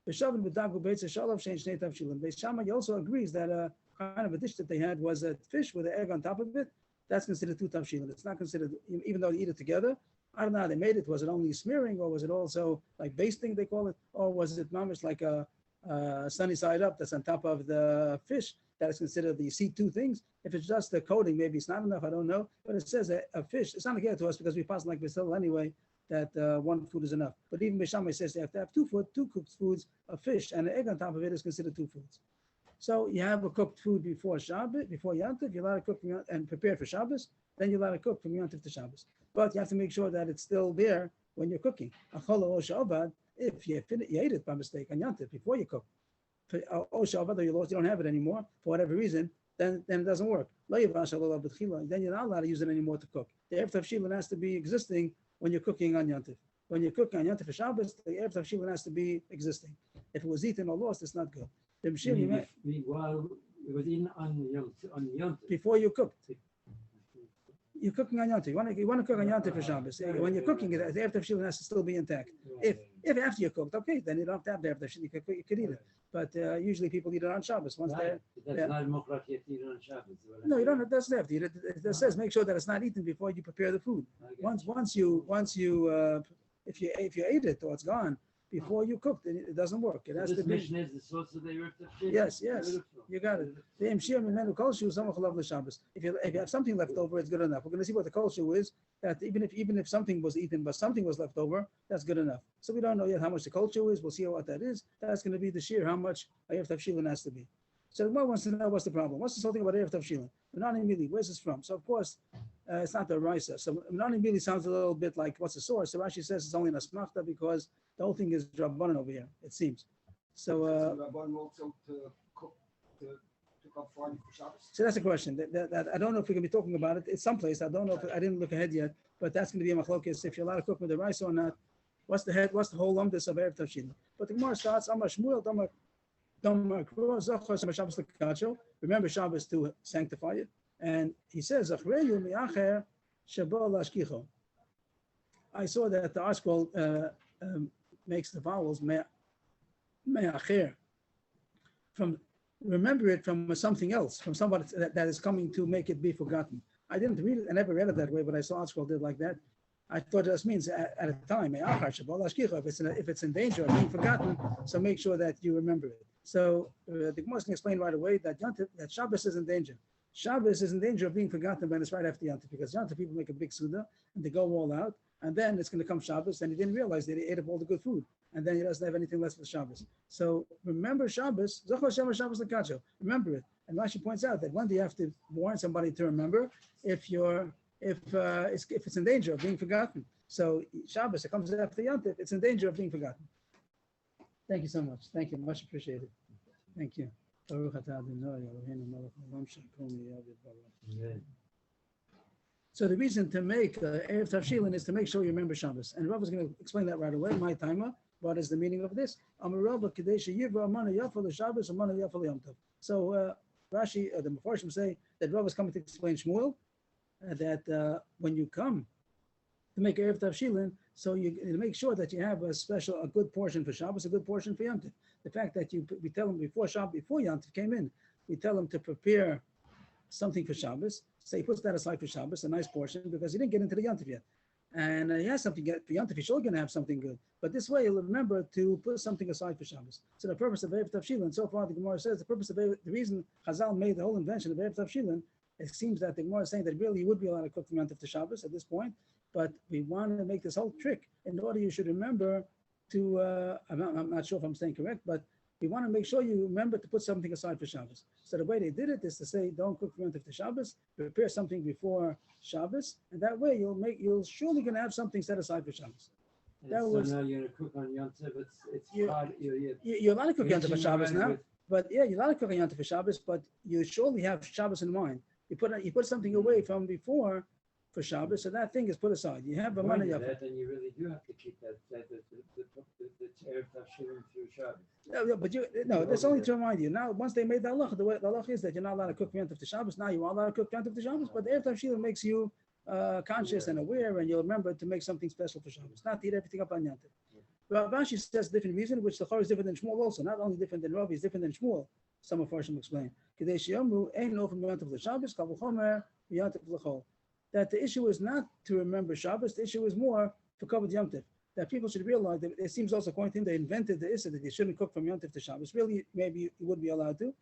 Beishamai also agrees that kind of a dish that they had was a fish with an egg on top of it. That's considered two tavshilin. It's not considered, even though they eat it together. I don't know how they made it. Was it only smearing, or was it also like basting, they call it? Or was it mamish like a sunny side up that's on top of the fish? That is considered, you see two things. If it's just the coating, maybe it's not enough, I don't know. But it says a fish, it's not again to us because we pass like Basil anyway, that one food is enough. But even Bishamai says they have to have two cooked foods, a fish and an egg on top of it is considered two foods. So you have a cooked food before Shabbos, before Yom Tov, you're allowed to cook and prepare for Shabbos, then you're allowed to cook from Yom Tov to Shabbos. But you have to make sure that it's still there when you're cooking. If you ate it by mistake on Yom Tov before you cook, or you lost, you don't have it anymore for whatever reason, then it doesn't work. Then you're not allowed to use it anymore to cook. The Erev Tavshilin has to be existing when you're cooking on Yom Tov. When you're cooking on Yom Tov for Shabbos, the Erev Tavshilin has to be existing. If it was eaten or lost, it's not good. While it was in on Yom Tov. Before you cooked. You're cooking on Yom Tov. You want to cook on Yom Tov for Shabbos. When you're cooking it, the Erev Tavshilin has to still be intact. If after you cooked, okay, then you don't have to have the Erev Tavshilin. You could eat it. But usually people eat it on Shabbos. Once That's they're not mokrat yet eaten on Shabbos. no, you don't. It doesn't have to eat it. It says make sure that it's not eaten before you prepare the food. Once you if you ate it or it's gone before you cooked, it doesn't work. It has to be. Mission is the source of the Erev Tavshilin. Yes, you got it. If you have something left over, it's good enough. We're going to see what the kol shu is. That even if something was eaten, but something was left over, that's good enough. So we don't know yet how much the kol shu is. We'll see what that is. That's going to be the shear how much Erev Tavshilin has to be. So the one wants to know what's the problem. What's this whole thing about Erev Tavshilin? Menani Mili, where's this from? So of course, it's not the Raisa. So Menani Mili sounds a little bit like what's the source? So Rashi says it's only an asmachta because the whole thing is Rabbanan over here. It seems. So Rabbanan also to cook up Friday for Shabbos. So that's a question. That I don't know if we're going to be talking about it. It's someplace. I don't know if I didn't look ahead yet, but that's going to be a machlokes if you're allowed to cook with the rice or not. What's the whole lumdus of Erev Tavshilin? But the Gemara starts Amar Shmuel remember Shabbos to sanctify it, and he says I saw that the article makes the vowels me'acher from remember it from something else, from somebody that is coming to make it be forgotten. I didn't read it, I never read it that way, but I saw article did like that. I thought this means at a time, if it's in danger of being forgotten, so make sure that you remember it. So the Gemara can explain right away that Shabbos is in danger. Shabbos is in danger of being forgotten when it's right after Yom Tov, because Yom Tov people make a big Suda and they go all out, and then it's going to come Shabbos, and he didn't realize that he ate up all the good food, and then he doesn't have anything left for Shabbos. So remember Shabbos, remember it. And Rashi points out that when do you have to warn somebody to remember if it's in danger of being forgotten. So Shabbos, it comes after Yom Tov, it's in danger of being forgotten. Thank you so much. Thank you. Much appreciated. Thank you. So the reason to make Erev Tavshilin is to make sure you remember Shabbos. And Rav is going to explain that right away. My timer. What is the meaning of this? So Rashi, the Mefarshim say that Rav is coming to explain Shmuel, that when you come to make Erev Tavshilin, so you make sure that you have a good portion for Shabbos, a good portion for Yom Tov. The fact that we tell them before Shabbos, before Yom Tov came in, we tell them to prepare something for Shabbos. So he puts that aside for Shabbos, a nice portion, because he didn't get into the Yom Tov yet. And he has something for Yom Tov, he's sure going to have something good. But this way he'll remember to put something aside for Shabbos. So the purpose of Erev Tavshilin, so far the Gemara says, the reason Chazal made the whole invention of Erev Tavshilin it seems that the Gemara is saying that really you would be allowed to cook from Yom Tov to Shabbos at this point, but we want to make this whole trick in order you should remember to, I'm not sure if I'm saying correct, but we want to make sure you remember to put something aside for Shabbos. So the way they did it is to say, don't cook from Yom Tov to Shabbos, prepare something before Shabbos, and that way you're surely going to have something set aside for Shabbos. That So was- now you're gonna cook on Yom Tov, it's You- hard, You're allowed to cook Yom Tov for mixing Shabbos around now, with- but yeah, you're allowed to cook on Yom Tov for Shabbos, but you surely have Shabbos in mind. You put something away from before for Shabbos, so that thing is put aside. You have a money Avoiding of that, then you really do have to keep that the Erev Tavshilim through Shabbos. No, but that's only to remind you. Now, once they made the halacha, the halacha is that you're not allowed to cook Yom Tov to Shabbos. Now you are allowed to cook Yom Tov to Shabbos, but the Erev Tavshilim makes you conscious and aware, and you'll remember to make something special for Shabbos, not to eat everything up on Yom Tov. But Rashi says a different reason, which the Chor is different than Shmuel also. Not only different than Ravi, is different than Shmuel. Some of Farshim explain. Kedei she'yomru ein lo from Yom Tov l'Shabbos, kal v'chomer Yom Tov l'chol. That the issue is not to remember Shabbos, the issue is more for Kavod Yom Tov. That people should realize that it seems also according to him, they invented the issue that you shouldn't cook from Yom Tov to Shabbos. Really, maybe you would be allowed to,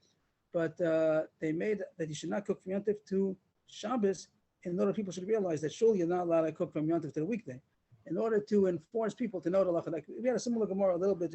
but they made that you should not cook from Yom Tov to Shabbos in order people should realize that surely you're not allowed to cook from Yom Tov to the weekday. In order to enforce people to know the halacha. Like we had a similar Gemara a little bit.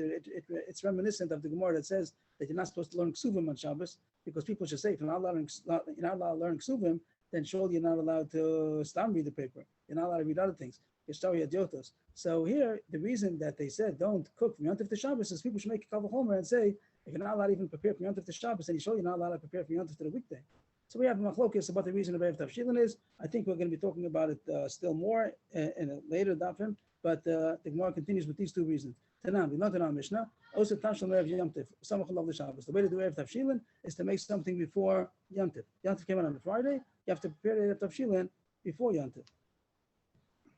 It's reminiscent of the Gemara that says that you're not supposed to learn Ksuvim on Shabbos because people should say if you're not allowed to learn Ksuvim, then surely you're not allowed to stop read the paper. You're not allowed to read other things. So here, the reason that they said don't cook from Yom Tov to Shabbos is people should make a kavod homer and say if you're not allowed to even prepare from Yom Tov to Shabbos, then you surely you're not allowed to prepare from Yom Tov to the weekday. So we have machlokes about the reason of Erev Tavshilin is. I think we're going to be talking about it still more in a later dafim, but the Gemara continues with these two reasons. Tanan, we learned in our Mishnah, also Tavshilin Erev Yom Tov, Samach Lav L'Shabbos. The way to do Erev Tavshilin is to make something before Yom Tov. Yom Tov came out on a Friday, you have to prepare Erev Tavshilin before Yom Tov.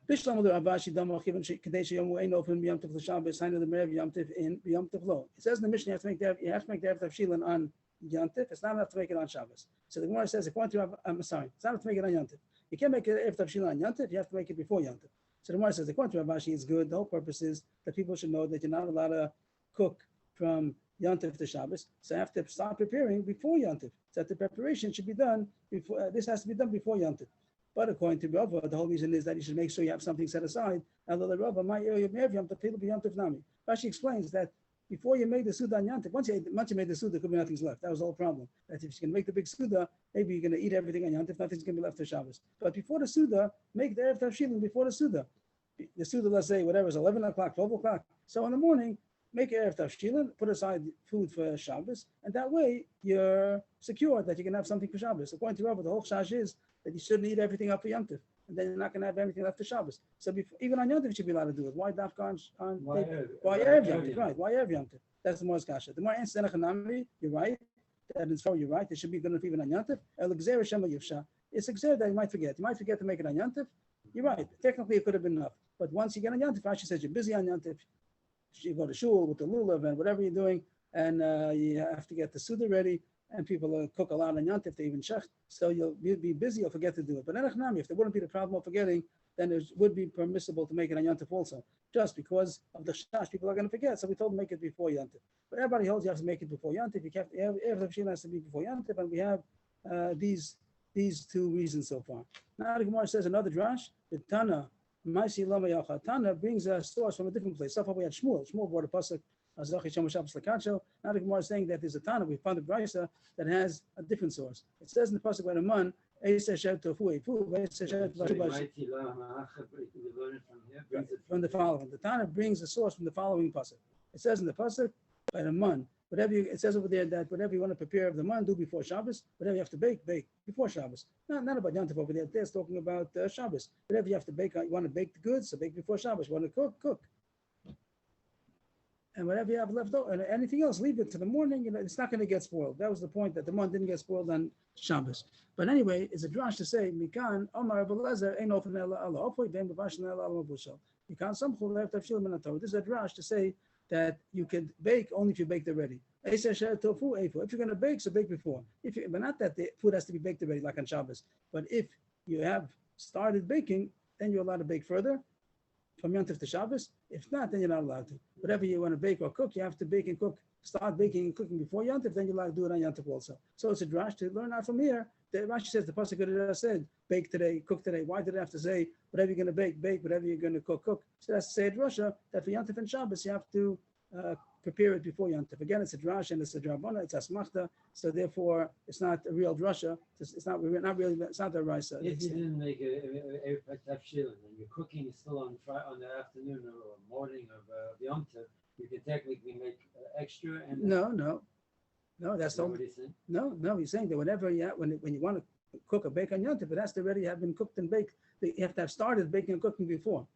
Bishlam the Ravashi Damar Chivin Kadesh Yom Ein Open Yom Tov L'Shabbos, Sign of the Merev Yom Tov in Yom Tov Lo. It says in the Mishnah you have to make the Erev Tavshilin on Yom Tov. It's not enough to make it on Shabbos. So the Gemara says, according to I'm sorry, it's not enough to make it on Yom Tov. You can't make it Erev Tavshilin on Yom Tov. You have to make it before Yom Tov. So the Gemara says, according to Ravashi, it's good. The whole purpose is that people should know that you're not allowed to cook from Yom Tov to Shabbos. So you have to start preparing before Yom Tov. So that the preparation should be done before. This has to be done before Yom Tov. But according to Rava, the whole reason is that you should make sure you have something set aside. Although Rava, my area of Yom Tov, people be Yom Tov Nami. Rashi explains that before you made the Suda on Yom Tov, once you made the Suda, there could be nothing's left. That was the whole problem. That if you can make the big Suda, maybe you're going to eat everything on Yom Tov, nothing's going to be left for Shabbos. But before the Suda, make the Erev Tavshilin before the Suda. The Suda, let's say, whatever, is 11 o'clock, 12 o'clock. So in the morning, make Erev Tavshilin, put aside food for Shabbos, and that way you're secure that you can have something for Shabbos. According to Rava, the whole shash is that you shouldn't eat everything up for Yom Tov, and then you're not going to have anything left for Shabbos. So even on Yom Tov, you should be allowed to do it. Why Dafka on Why Erev Yom Tov? Right, why Erev Yom Tov? That's the Mor's Kasha. The more answer Hanami, you're right. That is you're right. There should be good enough even on Yom Tov. It's a gzer that you might forget. You might forget to make it on Yom Tov. You're right. Technically, it could have been enough. But once you get on Yom Tov, Rashi says you're busy on Yom Tov. You go to shul with the lulav and whatever you're doing, and you have to get the Suda ready, and people cook a lot on Yom Tov, they even shech. So you'll be busy, you'll forget to do it. But if there wouldn't be the problem of forgetting, then it would be permissible to make it on Yom Tov also. Just because of the shash, people are going to forget. So we told them make it before Yom Tov. But everybody holds you have to make it before Yom Tov. Erev Tavshilin has to be before Yom Tov, and we have these two reasons so far. Now the Gemara says another drash. The Tana, Maisi Lama Yacha. Tana brings a source from a different place. So far we had Shmuel. Shmuel brought a pasuk. Now the Gemara is saying that there's a Tana. We found a brisa that has a different source. It says in the pasuk by the man. From the following, the Tana brings a source from the following pasuk. It says in the pasuk by the man. It says over there that whatever you want to prepare of the man, do before Shabbos. Whatever you have to bake before Shabbos. Not about Yom Tov over there. They're talking about Shabbos. Whatever you have to bake, you want to bake the goods, so bake before Shabbos. You want to cook. And whatever you have left over, and anything else, leave it to the morning. It's not going to get spoiled. That was the point, that the man didn't get spoiled on Shabbos. But anyway, it's a drash to say, Mikan, Omar Abelezer, ain't open Allah. Mikan, some This is a drash to say that you can bake only if you bake the ready. If you're going to bake, so bake before. But not that the food has to be baked already, like on Shabbos. But if you have started baking, then you're allowed to bake further from Yom Tov to Shabbos. If not, then you're not allowed to. Whatever you want to bake or cook, you have to bake and cook. Start baking and cooking before Yom Tov, then you're allowed to do it on Yom Tov also. So it's a drash to learn out from here Rashi says the pasuk said, bake today, cook today. Why did it have to say whatever you're going to bake, whatever you're going to cook? So that's to say at Russia that for Yontif and Shabbos you have to prepare it before Yontif. Again, it's a drash and it's a drabana, it's a smachta, so therefore it's not a real drasha. It's not really, it's not a raisa. If you didn't make a tafshilin and your cooking is still on the afternoon or morning of Yom Tov, you can technically make extra and. No, that's the what he's saying. No, he's saying that whenever when you want to cook or bake on Yom Tov, it has to already have been cooked and baked. You have to have started baking and cooking before.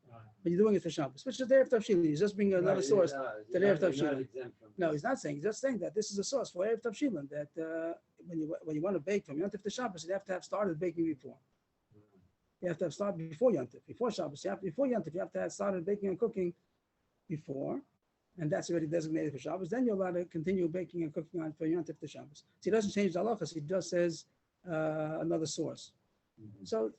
When you're doing it for Shabbos, which is the Erev Tavshilin. He's just bringing another source to the Erev Tavshilin. No, he's not saying. He's just saying that this is a source for Erev Tavshilin. That when you want to bake from Yom Tov to Shabbos, you have to have started baking before. You have to have started before Yom Tov, before Shabbos. Before Yom Tov, you have to have started baking and cooking before, and that's already designated for Shabbos. Then you're allowed to continue baking and cooking on for Yom Tov to Shabbos. So he doesn't change the halachas. He just says another source. So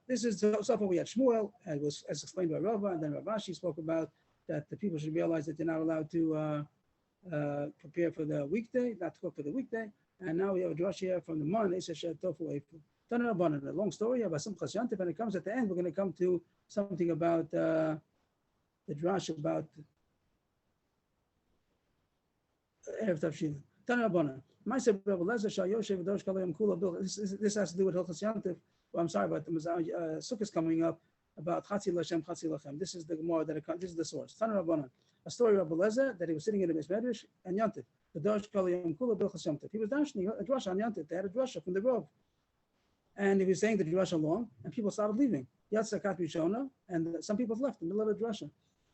this is so far we had Shmuel, and it was as explained by Rava, and then Rav Ashi spoke about that the people should realize that they're not allowed to prepare for the weekday, not to cook for the weekday. And now we have a drush here from the Mon, Eisha Shet Tofu Eifu. A long story about Simchas Yontif, and it comes at the end. We're going to come to something about the drush about Erev Tavshilin. Tana Rabbanan. This has to do with Hilchos Yontif. Well, I'm sorry, but the Sukkah is coming up about Chatzi Lashem, Chatzi Lachem. This is the Gemara this is the source. Tana Rabbanan. A story of Eliezer that he was sitting in the Beis Medrash and Yontif. The Dosh Kalayim Kula Bilchas Yontif. He was dashing a drush on Yontif. They had a drush from the Rov. And he was saying the drush along, and people started leaving. Yatzakat Rishona, and some people left in the middle of the drasha.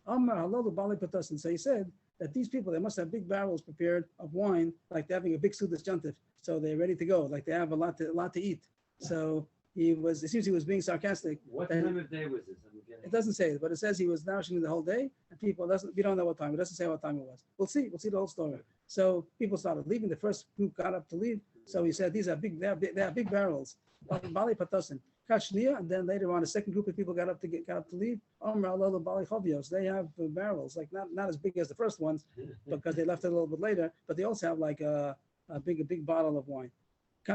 Amar Halalu Bali Patasin. So he said that these people, they must have big barrels prepared of wine, like they're having a big Sudas Yontif. So they're ready to go, like they have a lot to eat. So it seems he was being sarcastic. What time of day was this? It doesn't say it, but it says he was nourishing the whole day, and we don't know what time. It doesn't say what time it was. We'll see the whole story. So people started leaving. The first group got up to leave. So he said, these are big, they are big barrels. Bali Patasin. Kashlia, and then later on, a second group of people got up to leave. They have barrels, like not as big as the first ones, because they left it a little bit later, but they also have like a big bottle of wine. They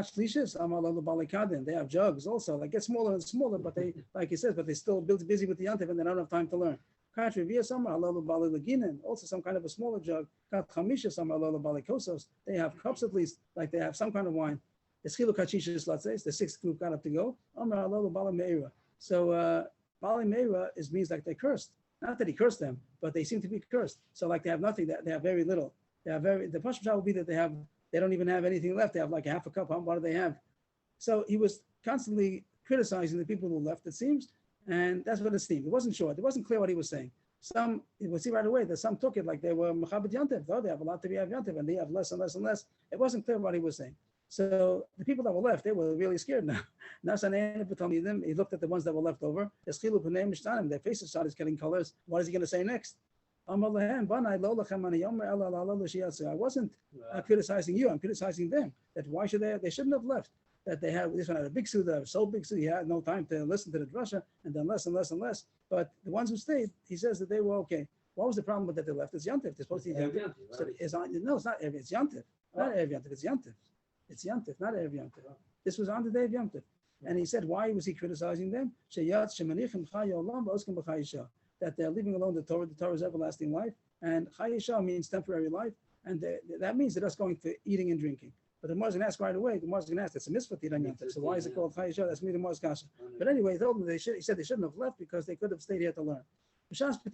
have jugs also, like get smaller and smaller, but they, like he says, but they still busy with the Yontif and they don't have time to learn. Also some kind of a smaller jug. They have cups at least, like they have some kind of wine. It's chilu kachishis, let's say, it's the sixth group got up to go. So Bali Meira means like they cursed. Not that he cursed them, but they seem to be cursed. So like they have nothing, they have very little. The Pashut will be that they don't even have anything left. They have like a half a cup. What do they have? So he was constantly criticizing the people who left, it seems, and that's what it seemed. It wasn't short. It wasn't clear what he was saying. We'll see right away that some took it like they were Mechabed Yontif. Though they have a lot to be Yontif, and they have less and less and less. It wasn't clear what he was saying. So the people that were left, they were really scared now. He looked at the ones that were left over. Their faces started getting colors. What is he going to say next? I wasn't criticizing you. I'm criticizing them. That why should they shouldn't have left. That they had this one had a big suit, so big suit, he had no time to listen to the drasha, and then less and less and less. But the ones who stayed, he says that they were okay. What was the problem with that they left? It's Yontif. They're supposed to eat Yontif. So no, it's not Erev. It's Yontif. Not Erev Yontif. It's Yontif. It's Yontif, not Erev Yontif. This was on the day of Yontif. And he said, why was he criticizing them? That they're leaving alone the Torah. The Torah is everlasting life. And Chayisha means temporary life. And that means they're just going for eating and drinking. But the Gemara's going to ask right away. The Gemara's going to ask, it's a mitzvah to eat on Yontif. So why is it called Chayisha? That's me, the Gemara's kasha. But anyway, he told them he said they shouldn't have left because they could have stayed here to learn. This is the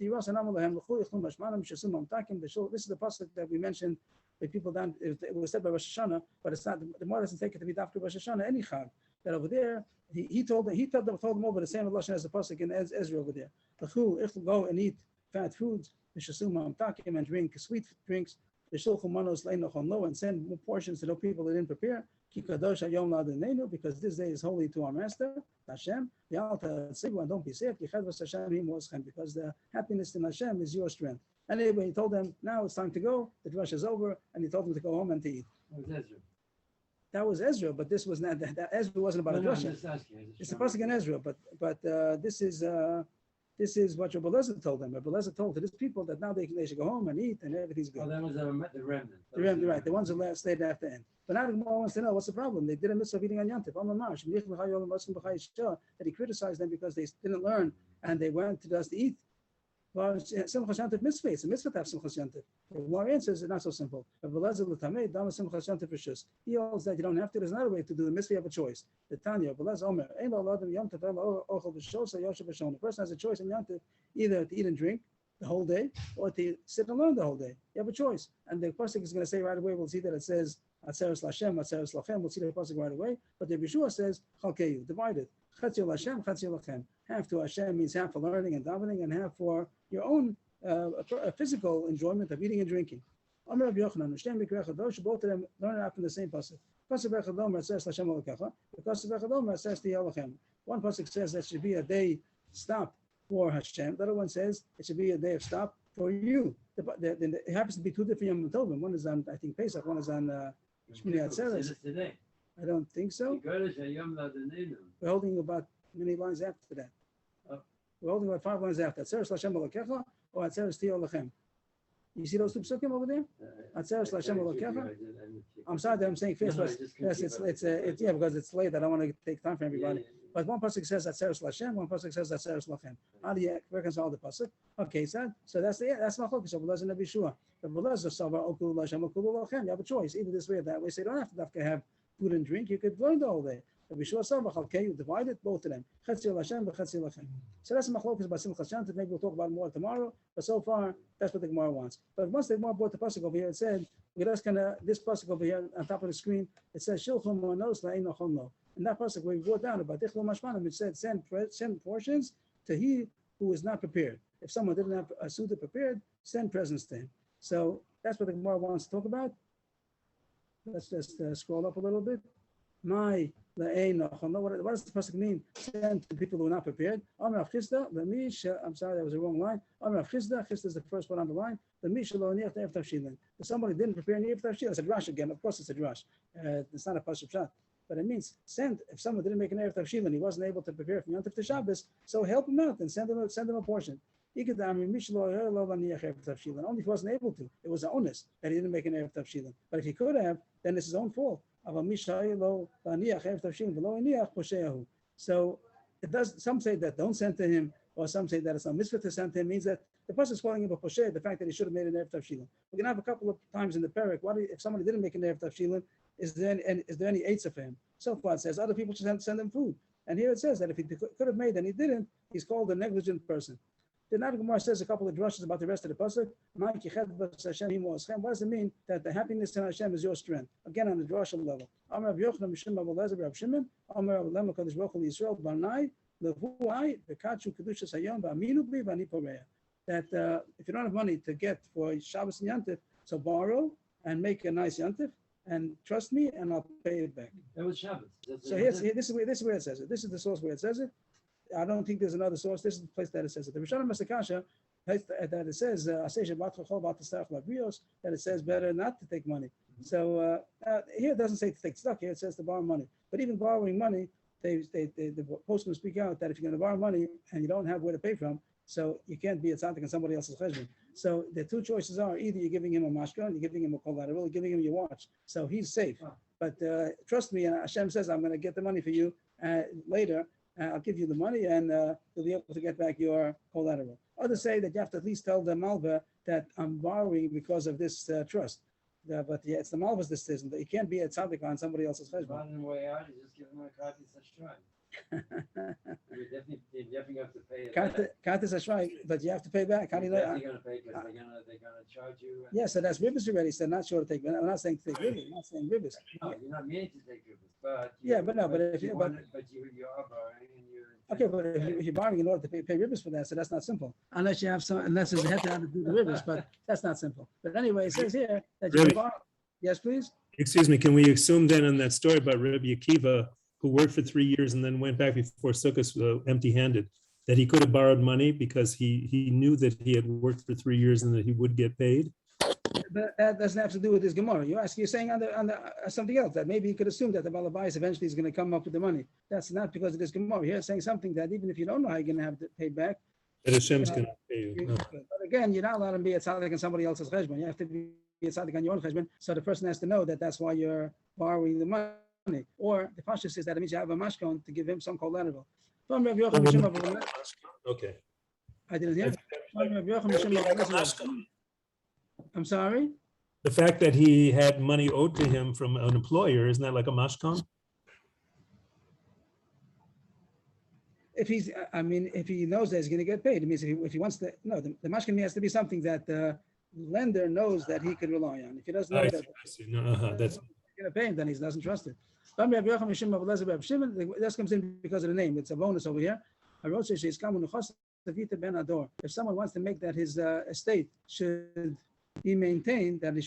pasuk that we mentioned. The people down, it was said by Rosh Hashanah, but it's not. The Gemara doesn't take it to be after Rosh Hashanah. Any chag that over there, he told them over the same lashon as the pasuk in Ezra over there. Go and eat fat foods, and drink sweet drinks. And send more portions to the people that didn't prepare. Because this day is holy to our Master Hashem. And don't be sad because the happiness in Hashem is your strength. Anyway, he told them, now it's time to go. The drush is over, and he told them to go home and to eat. That was Ezra, but this was not. That Ezra wasn't about a drush. It's the pasuk in Ezra, but this is this is what Rabbi Lezer told them. Rabbi Lezer told to these people that now they should go home and eat and everything's good. Oh, that was the remnant. The remnant, right? The ones who stayed after the end. But now the Gemara wants to know what's the problem. They did a mitzvah of eating on Yantif. That he criticized them because they didn't learn and they went to us to eat. Well, Simchas Yantif mitzvah. It's a mitzvah to have Simchas Yantif. The Gemara answers it's not so simple. He holds that you don't have to. There's another way to do the mitzvah. You have a choice. The Tanya, the person has a choice in Yantif either to eat and drink the whole day or to sit and learn the whole day. You have a choice. And the pasuk is going to say right away, we'll see that it says Atzeres Lashem, Atzeres Lachem. We'll see the pasuk right away. But the Yeshua says Chalkeyu, divided. Chatzil Lashem, Chatzil Lachem. Half to Hashem means half for learning and davening, and half for your own physical enjoyment of eating and drinking. Amar Rabbi Yochanan, both of them learn it out from the same pasuk. Pasuk Bechadomer says Lashem Olakecha. The pasuk Bechadomer says Tiyah Lachem. One pasuk says that should be a day stop for Hashem. The other one says it should be a day of stop for you. It happens to be two different Yom Tovim. One is on, I think, Pesach. One is on Shmini Atzeres. Today. I don't think so. We're holding about many lines after that. Oh. We're holding about 5 lines after. Atzeres Lashem Olakecha or Atzeres Tiyah Lachem. You see those two psukim over there? Atzeres Lashem Olakecha. I'm sorry that I'm saying first. Yes, it's yeah, because it's late. I don't want to take time for everybody. But one pasuk says Atzeres Lashem, one pasuk says Atzeres Lachem. How do you reconcile the pasuk? Okay, so that's my focus. Rabbi Lezer and Rabbi Yeshua. Rabbi Lezer Savar Okulu Lashem Okulu Lachem. You have a choice, either this way or that way. So you don't have to have food and drink. You could learn the whole day. Rabbi Yeshua Savar Chalkei, you divide it, both of them. Chatzil Lashem, Chatzil Lachem. So that's my focus about Simchas Yantiv. Maybe we'll talk about it more tomorrow. But so far, that's what the Gemara wants. But once the Gemara brought the pasuk over here, it said, this pasuk over here on top of the screen, it says Shilchum Monos La'in Ochomlo. In that pasuk we brought down about Dichlo Mashmanim, it said send portions to he who is not prepared. If someone didn't have a suda prepared, send presents to him. So that's what the Gemara wants to talk about. Let's just scroll up a little bit. My la'ein ochomlo. What does the pasuk mean? Send to people who are not prepared. Amar Chisda, I'm sorry, that was the wrong line. Amar Chisda is the first one on the line. If somebody didn't prepare an Erev Tavshilin, it's a drash again. Of course, it's a drash. It's not a pasuk shot. But it means send. If someone didn't make an Erev Tavshilin, he wasn't able to prepare from Yom Tov to Shabbos, so help him out and send him a portion. Only if he wasn't able to. It was an onus that he didn't make an Erev Tavshilin. But if he could have, then it's his own fault. So it does. Some say that don't send to him, or some say that it's a mitzvah to send to him. Means that the person is calling him a posher, the fact that he should have made an Erev Tavshilin. We're gonna have a couple of times in the parak. If somebody didn't make an Erev Tavshilin? Is there any eitzah for him? So far it says other people should send him food. And here it says that if he could have made and he didn't, he's called a negligent person. The Nag Gemara says a couple of drushes about the rest of the pasuk. What does it mean that the happiness in Hashem is your strength? Again, on the drusha level. Amar Rabbi Yochanan Mishim Rabbi Lezer Rabbi Shimon. Amar Rabbi Lema Kadosh Baruch Hu Yisrael Barnai Levuai V'Kachu Kedushas Hayom V'Aminu Bli V'Ani Poreya. That if you don't have money to get for Shabbos and Yantif, so borrow and make a nice Yantif. And trust me, and I'll pay it back. That was Shabbos. So this is where it says it. This is the source where it says it. I don't think there's another source. This is the place that it says it. The Rishonim Masakasha that it says that it says better not to take money. So here it doesn't say to take stock. Here it says to borrow money. But even borrowing money, the postman speak out that if you're going to borrow money and you don't have where to pay from, so you can't be a tzaddik on somebody else's cheshbon. So the two choices are either you're giving him a mashka, you're giving him a collateral, you're giving him your watch. So he's safe. But trust me, Hashem says, I'm going to get the money for you later. I'll give you the money and you'll be able to get back your collateral. Others say that you have to at least tell the malva that I'm borrowing because of this trust. But yeah, it's the malva's decision. You can't be a tzaddik on somebody else's cheshbon. On the way out, you just give him a copy of such try. You definitely have to pay it back. Katis Ashray, but you have to pay back. How do you You're definitely going to pay because they're gonna charge you. Yeah, so that's ribbis already. So not sure to take. I'm not saying to take ribbis. I'm not saying ribbis. No, you're not meaning to take ribbis, but you are borrowing and you okay, but if you're borrowing in order to pay ribbis for that, so that's not simple. Unless you have unless there's a head to how to do the ribbis, but that's not simple. But anyway, it says here that you can borrow. Yes, please. Excuse me, can we assume then on that story about Rabbi Akiva, who worked for 3 years and then went back before Sukkot empty-handed, that he could have borrowed money because he knew that he had worked for 3 years and that he would get paid? But that doesn't have to do with this Gemara. You're saying on the something else, that maybe you could assume that the Balabais eventually is going to come up with the money. That's not because of this Gemara. You're saying something that even if you don't know how you're going to have to pay back, That Hashem's gonna pay you. But again, you're not allowed to be a tzaddik on somebody else's cheshbon. You have to be a tzaddik on your own cheshbon. So the person has to know that that's why you're borrowing the money. Or the pasha says that it means you have a mashkon to give him some collateral. Okay. I didn't hear. I'm sorry. The fact that he had money owed to him from an employer, isn't that like a mashkon? If he's, I mean, if he knows that he's going to get paid, it means if he wants to, no, the mashkin has to be something that the lender knows that he could rely on. If he doesn't know I that see. No, that's he's going to pay him, then he doesn't trust it. This comes in because of the name. It's a bonus over here. If someone wants to make that his estate should be maintained, that he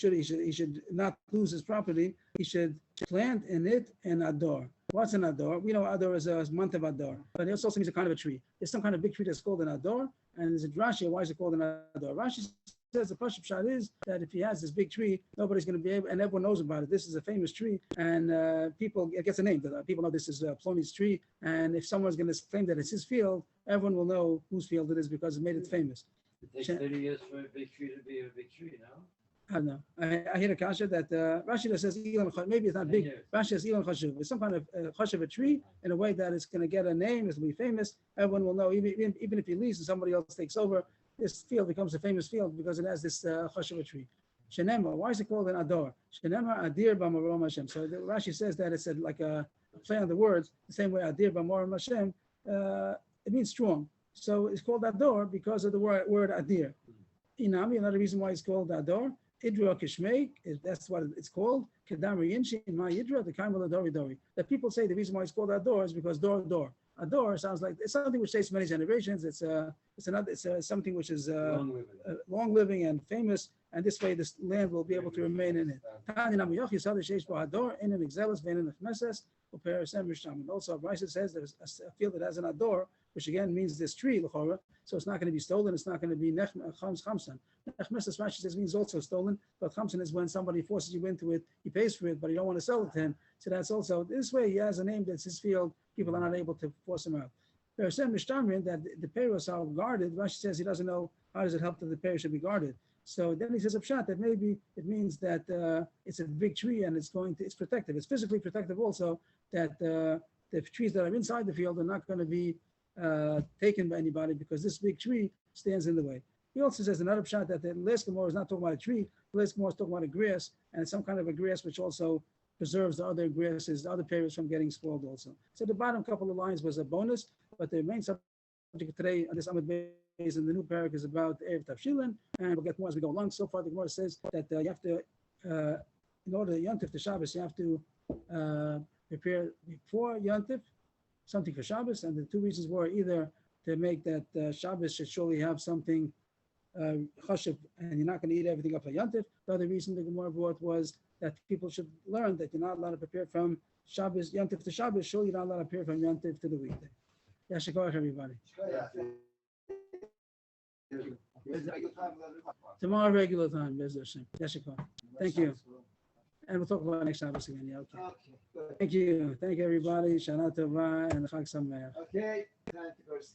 should not lose his property, he should plant in it an ador. What's an ador? We know ador is a month of ador, but it also means a kind of a tree. There's some kind of big tree that's called an ador, and there's a Rashi. Why is it called an ador? Rashi says the Pashup Shad is that if he has this big tree, nobody's going to be able, and everyone knows about it. This is a famous tree, and it gets a name. People know this is Plony's tree, and if someone's going to claim that it's his field, everyone will know whose field it is because it made it famous. It takes 30 years for a big tree to be a big tree, no? I don't know. I hear a kasha that Rashi says maybe it's not big. Rashi says Ilan Chashuv. It's some kind of chashuv a tree in a way that it's going to get a name. It's going to be famous. Everyone will know. Even if he leaves and somebody else takes over, this field becomes a famous field because it has this chashuv a tree. Shenema. Why is it called an ador? Shenema adir b'marom Hashem. So Rashi says that it's like a play on the words. The same way adir b'marom Hashem. It means strong. So it's called ador because of the word adir. Inami. Another reason why it's called ador. Idra Kishmei, that's what it's called. Kedamri Yinshi in my Idra, the Kaimal Dori Dori. That people say the reason why it's called Ador is because door. Ador sounds like it's something which takes many generations. It's something which is long living and famous, and this way this land will be able to remain in it. Also, Rashi says there's a field that has an Ador, which again means this tree, l'chora, so it's not going to be stolen. It's not going to be chamsan. Nechmesas, Rashi says, means also stolen, but chamsan is when somebody forces you into it, he pays for it, but you don't want to sell it to him. So that's also, this way he has a name that's his field, people are not able to force him out. There's some mishtamrin that the peros are guarded. Rashi says he doesn't know how does it help that the peros should be guarded. So then he says, Pshat, that maybe it means that it's a big tree and it's protective. It's physically protective also, that the trees that are inside the field are not going to be taken by anybody because this big tree stands in the way. He also says another pshat that the last Gemara is not talking about a tree, the last Gemara is talking about a grass, and it's some kind of a grass which also preserves the other grasses, the other periods from getting spoiled also. So the bottom couple of lines was a bonus, but the main subject today on this Amud Beis in the new parak is about Erev Tavshilin, and we'll get more as we go along. So far the Gemara says that you have to, in order to Yontif to Shabbos, you have to prepare before Yontif something for Shabbos, and the two reasons were either to make that Shabbos should surely have something chashuv, and you're not going to eat everything up for Yontif. The other reason the Gemara brought was that people should learn that you're not allowed to prepare from Shabbos, Yontif to Shabbos. Surely you're not allowed to prepare from Yontif to the weekday. Yashikar, everybody. Tomorrow regular time, Bez Hashem. Yashikar. Thank you. And we'll talk about next Shabbos again. Yeah, okay. Good. Thank you. Thank you, everybody. Shana Tova and Chag Sameach. Okay, time to go to sleep.